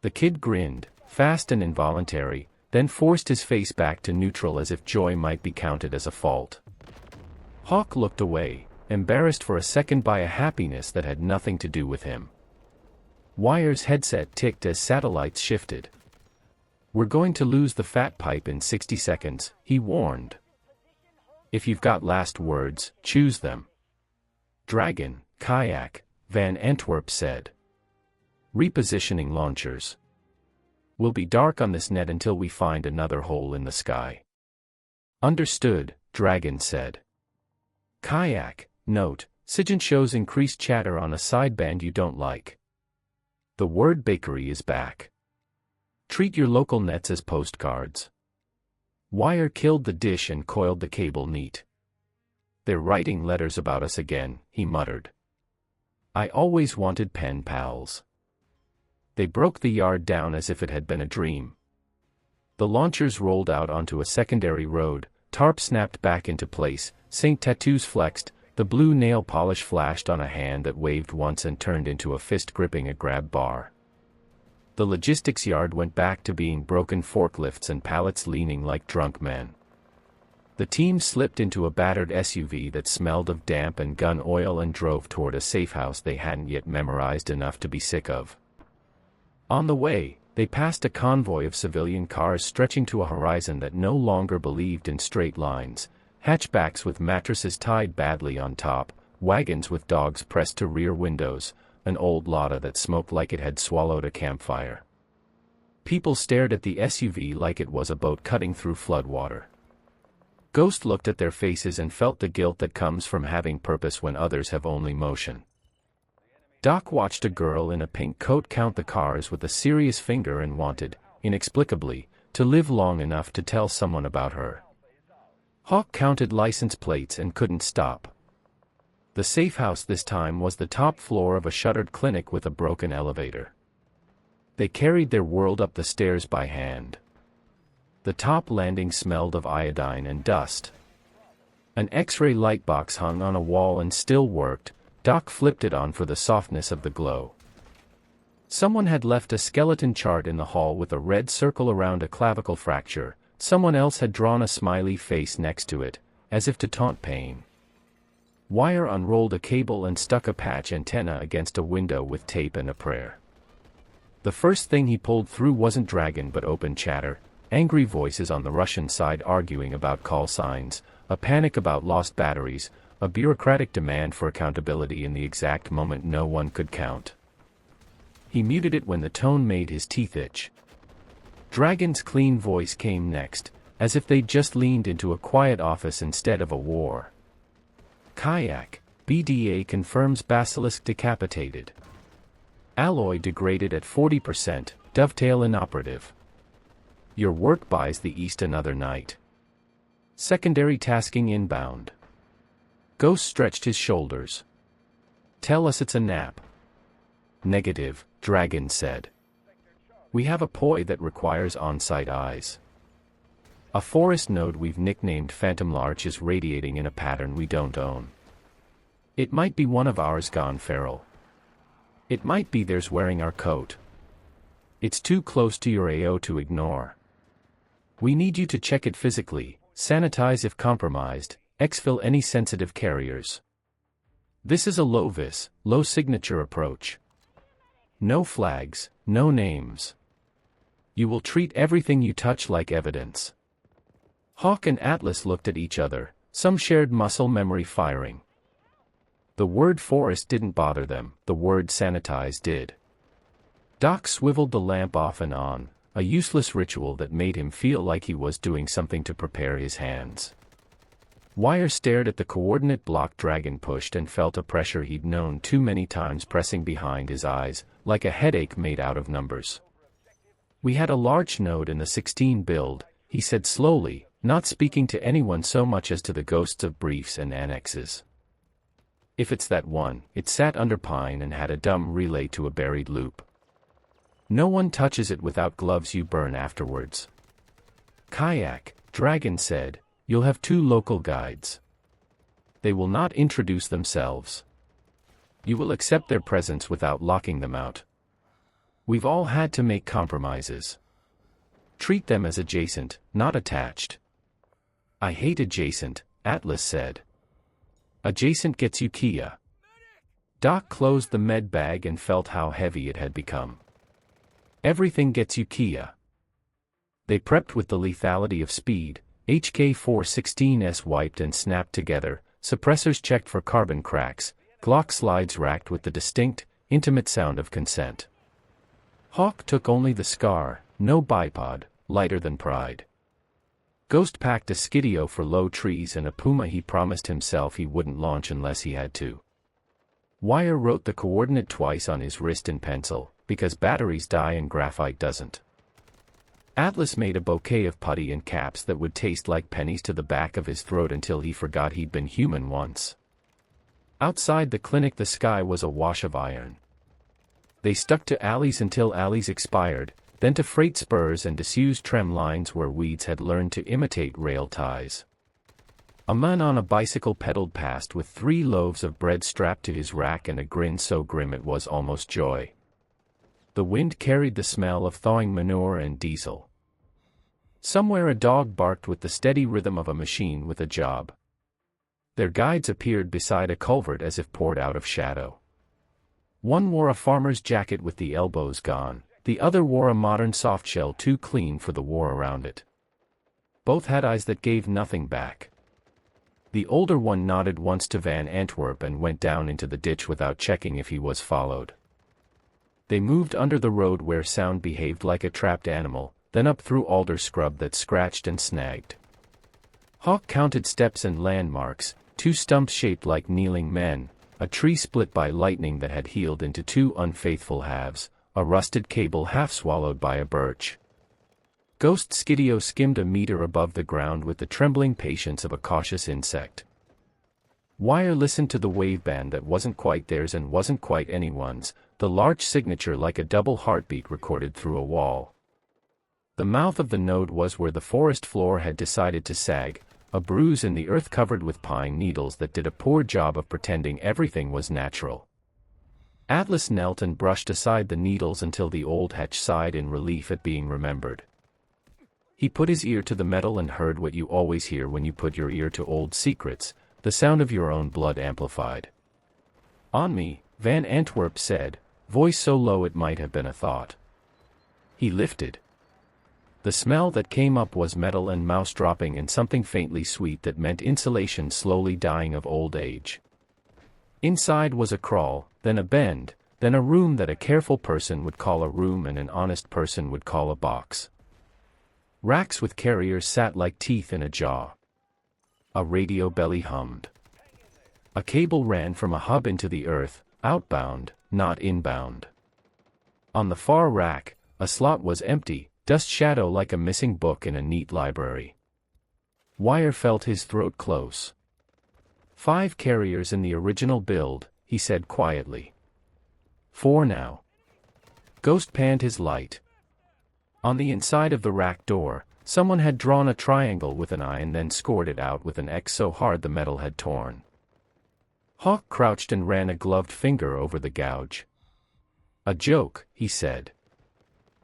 The kid grinned, fast and involuntary, then forced his face back to neutral as if joy might be counted as a fault. Hawk looked away, embarrassed for a second by a happiness that had nothing to do with him. Wire's headset ticked as satellites shifted. We're going to lose the fat pipe in 60 seconds, he warned. If you've got last words, choose them. Dragon, Kayak, Van Antwerp said. Repositioning launchers. Will be dark on this net until we find another hole in the sky. Understood, Dragon said. Kayak, note, Sigint shows increased chatter on a sideband you don't like. The word bakery is back. Treat your local nets as postcards. Wire killed the dish and coiled the cable neat. They're writing letters about us again, he muttered. I always wanted pen pals. They broke the yard down as if it had been a dream. The launchers rolled out onto a secondary road, tarp snapped back into place, Saint tattoos flexed, the blue nail polish flashed on a hand that waved once and turned into a fist gripping a grab bar. The logistics yard went back to being broken forklifts and pallets leaning like drunk men. The team slipped into a battered SUV that smelled of damp and gun oil and drove toward a safe house they hadn't yet memorized enough to be sick of. On the way, they passed a convoy of civilian cars stretching to a horizon that no longer believed in straight lines, hatchbacks with mattresses tied badly on top, wagons with dogs pressed to rear windows, an old Lada that smoked like it had swallowed a campfire. People stared at the SUV like it was a boat cutting through floodwater. Ghost looked at their faces and felt the guilt that comes from having purpose when others have only motion. Doc watched a girl in a pink coat count the cars with a serious finger and wanted, inexplicably, to live long enough to tell someone about her. Hawk counted license plates and couldn't stop. The safe house this time was the top floor of a shuttered clinic with a broken elevator. They carried their world up the stairs by hand. The top landing smelled of iodine and dust. An X-ray light box hung on a wall and still worked. Doc flipped it on for the softness of the glow. Someone had left a skeleton chart in the hall with a red circle around a clavicle fracture. Someone else had drawn a smiley face next to it, as if to taunt pain. Wire unrolled a cable and stuck a patch antenna against a window with tape and a prayer. The first thing he pulled through wasn't Dragon but open chatter, angry voices on the Russian side arguing about call signs, a panic about lost batteries, a bureaucratic demand for accountability in the exact moment no one could count. He muted it when the tone made his teeth itch. Dragon's clean voice came next, as if they'd just leaned into a quiet office instead of a war. Kayak, BDA confirms Basilisk decapitated. Alloy degraded at 40%, dovetail inoperative. Your work buys the East another night. Secondary tasking inbound. Ghost stretched his shoulders. Tell us it's a nap. Negative, Dragon said. We have a POI that requires on-site eyes. A forest node we've nicknamed Phantom Larch is radiating in a pattern we don't own. It might be one of ours gone feral. It might be theirs wearing our coat. It's too close to your AO to ignore. We need you to check it physically, sanitize if compromised, exfil any sensitive carriers. This is a low-vis, low-signature approach. No flags, no names. You will treat everything you touch like evidence. Hawk and Atlas looked at each other, some shared muscle memory firing. The word forest didn't bother them, the word sanitize did. Doc swiveled the lamp off and on, a useless ritual that made him feel like he was doing something to prepare his hands. Wire stared at the coordinate block Dragon pushed and felt a pressure he'd known too many times pressing behind his eyes, like a headache made out of numbers. We had a large node in the 16 build, he said slowly, not speaking to anyone so much as to the ghosts of briefs and annexes. If it's that one, it sat under pine and had a dumb relay to a buried loop. No one touches it without gloves you burn afterwards. Kayak, Dragon said, you'll have 2 local guides. They will not introduce themselves. You will accept their presence without locking them out. We've all had to make compromises. Treat them as adjacent, not attached. I hate adjacent, Atlas said. Adjacent gets you Kia. Doc closed the med bag and felt how heavy it had become. Everything gets you Kia. They prepped with the lethality of speed. HK-416s wiped and snapped together, suppressors checked for carbon cracks, Glock slides racked with the distinct, intimate sound of consent. Hawk took only the scar, no bipod, lighter than pride. Ghost packed a Skidio for low trees and a Puma he promised himself he wouldn't launch unless he had to. Wire wrote the coordinate twice on his wrist in pencil, because batteries die and graphite doesn't. Atlas made a bouquet of putty and caps that would taste like pennies to the back of his throat until he forgot he'd been human once. Outside the clinic the sky was a wash of iron. They stuck to alleys until alleys expired, then to freight spurs and disused tram lines where weeds had learned to imitate rail ties. A man on a bicycle pedaled past with 3 loaves of bread strapped to his rack and a grin so grim it was almost joy. The wind carried the smell of thawing manure and diesel. Somewhere a dog barked with the steady rhythm of a machine with a job. Their guides appeared beside a culvert as if poured out of shadow. One wore a farmer's jacket with the elbows gone, the other wore a modern softshell too clean for the war around it. Both had eyes that gave nothing back. The older one nodded once to Van Antwerp and went down into the ditch without checking if he was followed. They moved under the road where sound behaved like a trapped animal, then up through alder scrub that scratched and snagged. Hawk counted steps and landmarks, 2 stumps shaped like kneeling men, a tree split by lightning that had healed into 2 unfaithful halves, a rusted cable half swallowed by a birch. Ghost Skidio skimmed a meter above the ground with the trembling patience of a cautious insect. Wire listened to the waveband that wasn't quite theirs and wasn't quite anyone's, the large signature like a double heartbeat recorded through a wall. The mouth of the node was where the forest floor had decided to sag, a bruise in the earth covered with pine needles that did a poor job of pretending everything was natural. Atlas knelt and brushed aside the needles until the old hatch sighed in relief at being remembered. He put his ear to the metal and heard what you always hear when you put your ear to old secrets, the sound of your own blood amplified. "On me," Van Antwerp said, voice so low it might have been a thought. He lifted. The smell that came up was metal and mouse dropping and something faintly sweet that meant insulation slowly dying of old age. Inside was a crawl, then a bend, then a room that a careful person would call a room and an honest person would call a box. Racks with carriers sat like teeth in a jaw. A radio belly hummed. A cable ran from a hub into the earth, outbound, not inbound. On the far rack, a slot was empty, dust shadow like a missing book in a neat library. Wire felt his throat close. 5 carriers in the original build, he said quietly. 4 now. Ghost panned his light. On the inside of the rack door, someone had drawn a triangle with an eye and then scored it out with an X so hard the metal had torn. Hawk crouched and ran a gloved finger over the gouge. "A joke," he said.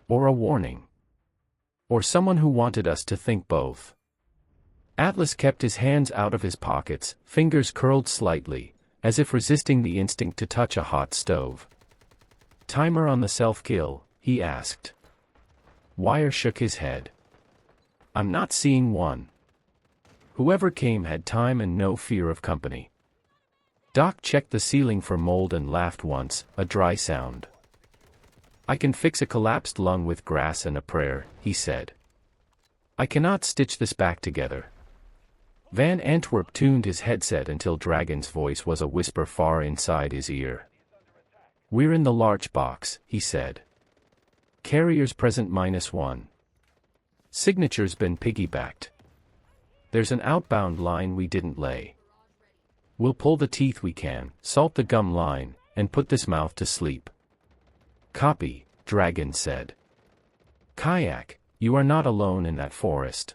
"Or a warning. Or someone who wanted us to think both." Atlas kept his hands out of his pockets, fingers curled slightly, as if resisting the instinct to touch a hot stove. "Timer on the self-kill?" he asked. Wire shook his head. "I'm not seeing one." Whoever came had time and no fear of company. Doc checked the ceiling for mold and laughed once, a dry sound. "I can fix a collapsed lung with grass and a prayer," he said. "I cannot stitch this back together." Van Antwerp tuned his headset until Dragon's voice was a whisper far inside his ear. "We're in the large box," he said. "Carriers present -1. Signature's been piggybacked. There's an outbound line we didn't lay. We'll pull the teeth we can, salt the gum line, and put this mouth to sleep." "Copy," Dragon said. "Kayak, you are not alone in that forest."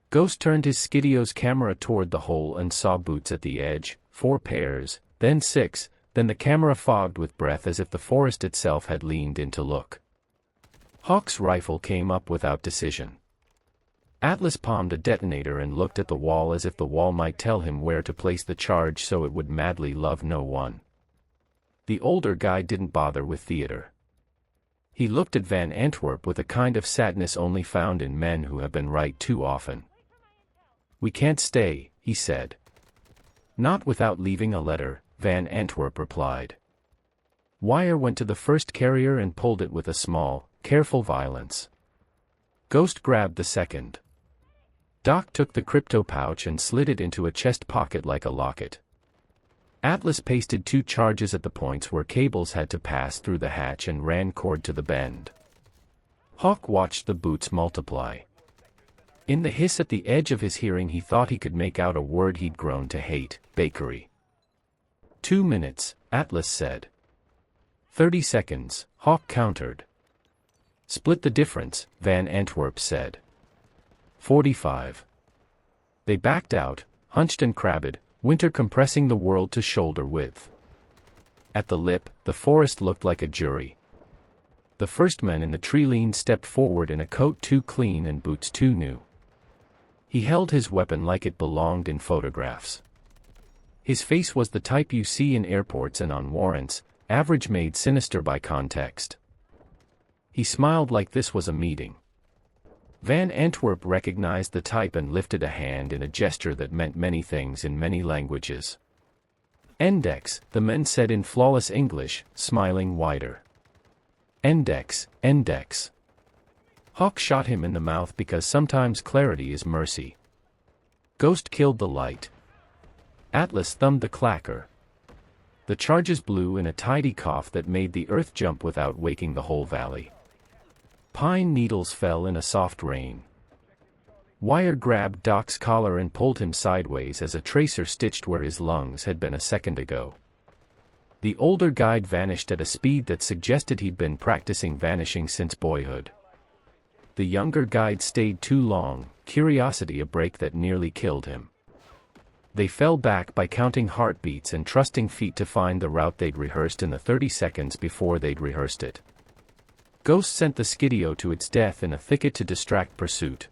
Ghost turned his Skidio's camera toward the hole and saw boots at the edge, 4 pairs, then 6, then the camera fogged with breath as if the forest itself had leaned in to look. Hawk's rifle came up without decision. Atlas palmed a detonator and looked at the wall as if the wall might tell him where to place the charge so it would madly love no one. The older guy didn't bother with theater. He looked at Van Antwerp with a kind of sadness only found in men who have been right too often. "We can't stay," he said. "Not without leaving a letter," Van Antwerp replied. Wire went to the first carrier and pulled it with a small, careful violence. Ghost grabbed the second. Doc took the crypto pouch and slid it into a chest pocket like a locket. Atlas pasted 2 charges at the points where cables had to pass through the hatch and ran cord to the bend. Hawk watched the boots multiply. In the hiss at the edge of his hearing he thought he could make out a word he'd grown to hate, bakery. 2 minutes, Atlas said. 30 seconds, Hawk countered. Split the difference, Van Antwerp said. 45. They backed out, hunched and crabbed, winter compressing the world to shoulder width. At the lip, the forest looked like a jury. The first man in the tree lean stepped forward in a coat too clean and boots too new. He held his weapon like it belonged in photographs. His face was the type you see in airports and on warrants, average made sinister by context. He smiled like this was a meeting. Van Antwerp recognized the type and lifted a hand in a gesture that meant many things in many languages. Index, the men said in flawless English, smiling wider. Index, index. Hawk shot him in the mouth because sometimes clarity is mercy. Ghost killed the light. Atlas thumbed the clacker. The charges blew in a tidy cough that made the earth jump without waking the whole valley. Pine needles fell in a soft rain. Wire grabbed Doc's collar and pulled him sideways as a tracer stitched where his lungs had been a second ago. The older guide vanished at a speed that suggested he'd been practicing vanishing since boyhood. The younger guide stayed too long, curiosity a break that nearly killed him. They fell back by counting heartbeats and trusting feet to find the route they'd rehearsed in the 30 seconds before they'd rehearsed it. Ghost sent the Skidio to its death in a thicket to distract pursuit.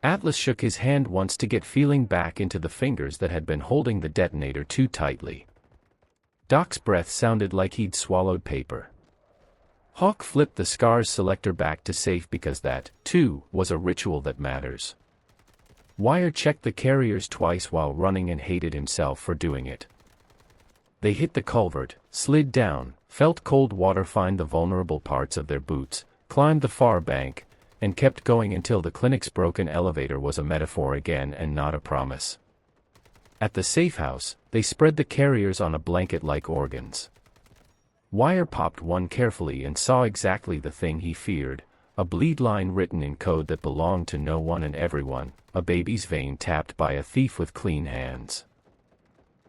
Atlas shook his hand once to get feeling back into the fingers that had been holding the detonator too tightly. Doc's breath sounded like he'd swallowed paper. Hawk flipped the SCARS selector back to safe because that, too, was a ritual that matters. Wire checked the carriers twice while running and hated himself for doing it. They hit the culvert, slid down, felt cold water find the vulnerable parts of their boots, climbed the far bank, and kept going until the clinic's broken elevator was a metaphor again and not a promise. At the safe house, they spread the carriers on a blanket like organs. Wire popped one carefully and saw exactly the thing he feared, a bleed line written in code that belonged to no one and everyone, a baby's vein tapped by a thief with clean hands.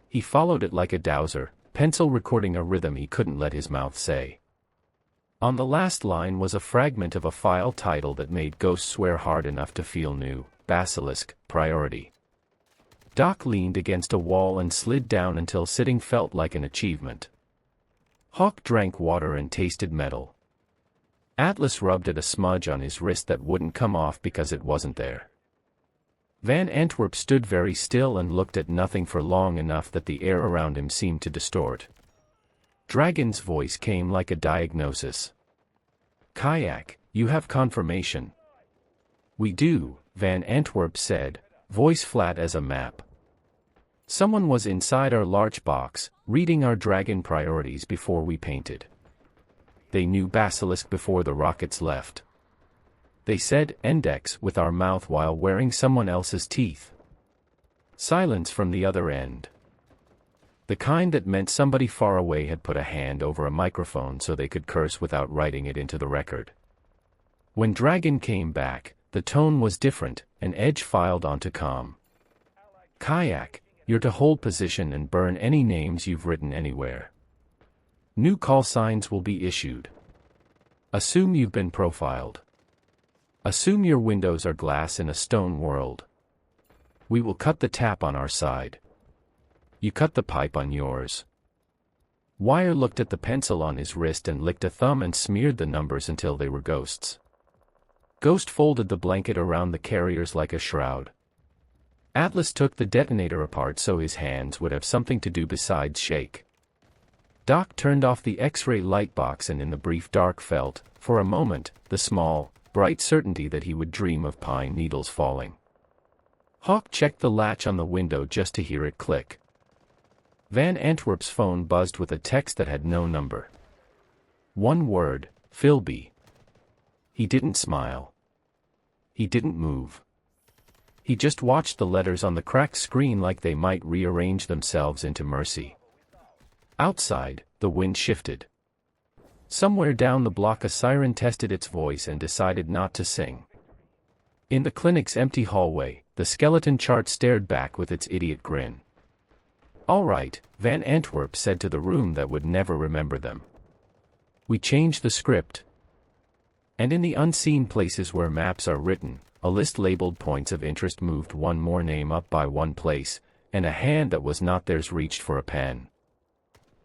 He followed it like a dowser, pencil recording a rhythm he couldn't let his mouth say. On the last line was a fragment of a file title that made Ghost swear hard enough to feel new, Basilisk, Priority. Doc leaned against a wall and slid down until sitting felt like an achievement. Hawk drank water and tasted metal. Atlas rubbed at a smudge on his wrist that wouldn't come off because it wasn't there. Van Antwerp stood very still and looked at nothing for long enough that the air around him seemed to distort. Dragon's voice came like a diagnosis. "Kayak, you have confirmation." "We do," Van Antwerp said, voice flat as a map. "Someone was inside our large box, reading our dragon priorities before we painted. They knew Basilisk before the rockets left. They said index with our mouth while wearing someone else's teeth." Silence from the other end. The kind that meant somebody far away had put a hand over a microphone so they could curse without writing it into the record. When Dragon came back, the tone was different, an edge filed onto calm. "Kayak, you're to hold position and burn any names you've written anywhere. New call signs will be issued. Assume you've been profiled. Assume your windows are glass in a stone world. We will cut the tap on our side. You cut the pipe on yours." Wire looked at the pencil on his wrist and licked a thumb and smeared the numbers until they were ghosts. Ghost folded the blanket around the carriers like a shroud. Atlas took the detonator apart so his hands would have something to do besides shake. Doc turned off the X-ray light box and in the brief dark felt, for a moment, the small, bright certainty that he would dream of pine needles falling. Hawk checked the latch on the window just to hear it click. Van Antwerp's phone buzzed with a text that had no number. One word, Philby. He didn't smile. He didn't move. He just watched the letters on the cracked screen like they might rearrange themselves into mercy. Outside, the wind shifted. Somewhere down the block a siren tested its voice and decided not to sing. In the clinic's empty hallway, the skeleton chart stared back with its idiot grin. "All right," Van Antwerp said to the room that would never remember them. "We changed the script." And in the unseen places where maps are written, a list labeled points of interest moved one more name up by one place, and a hand that was not theirs reached for a pen.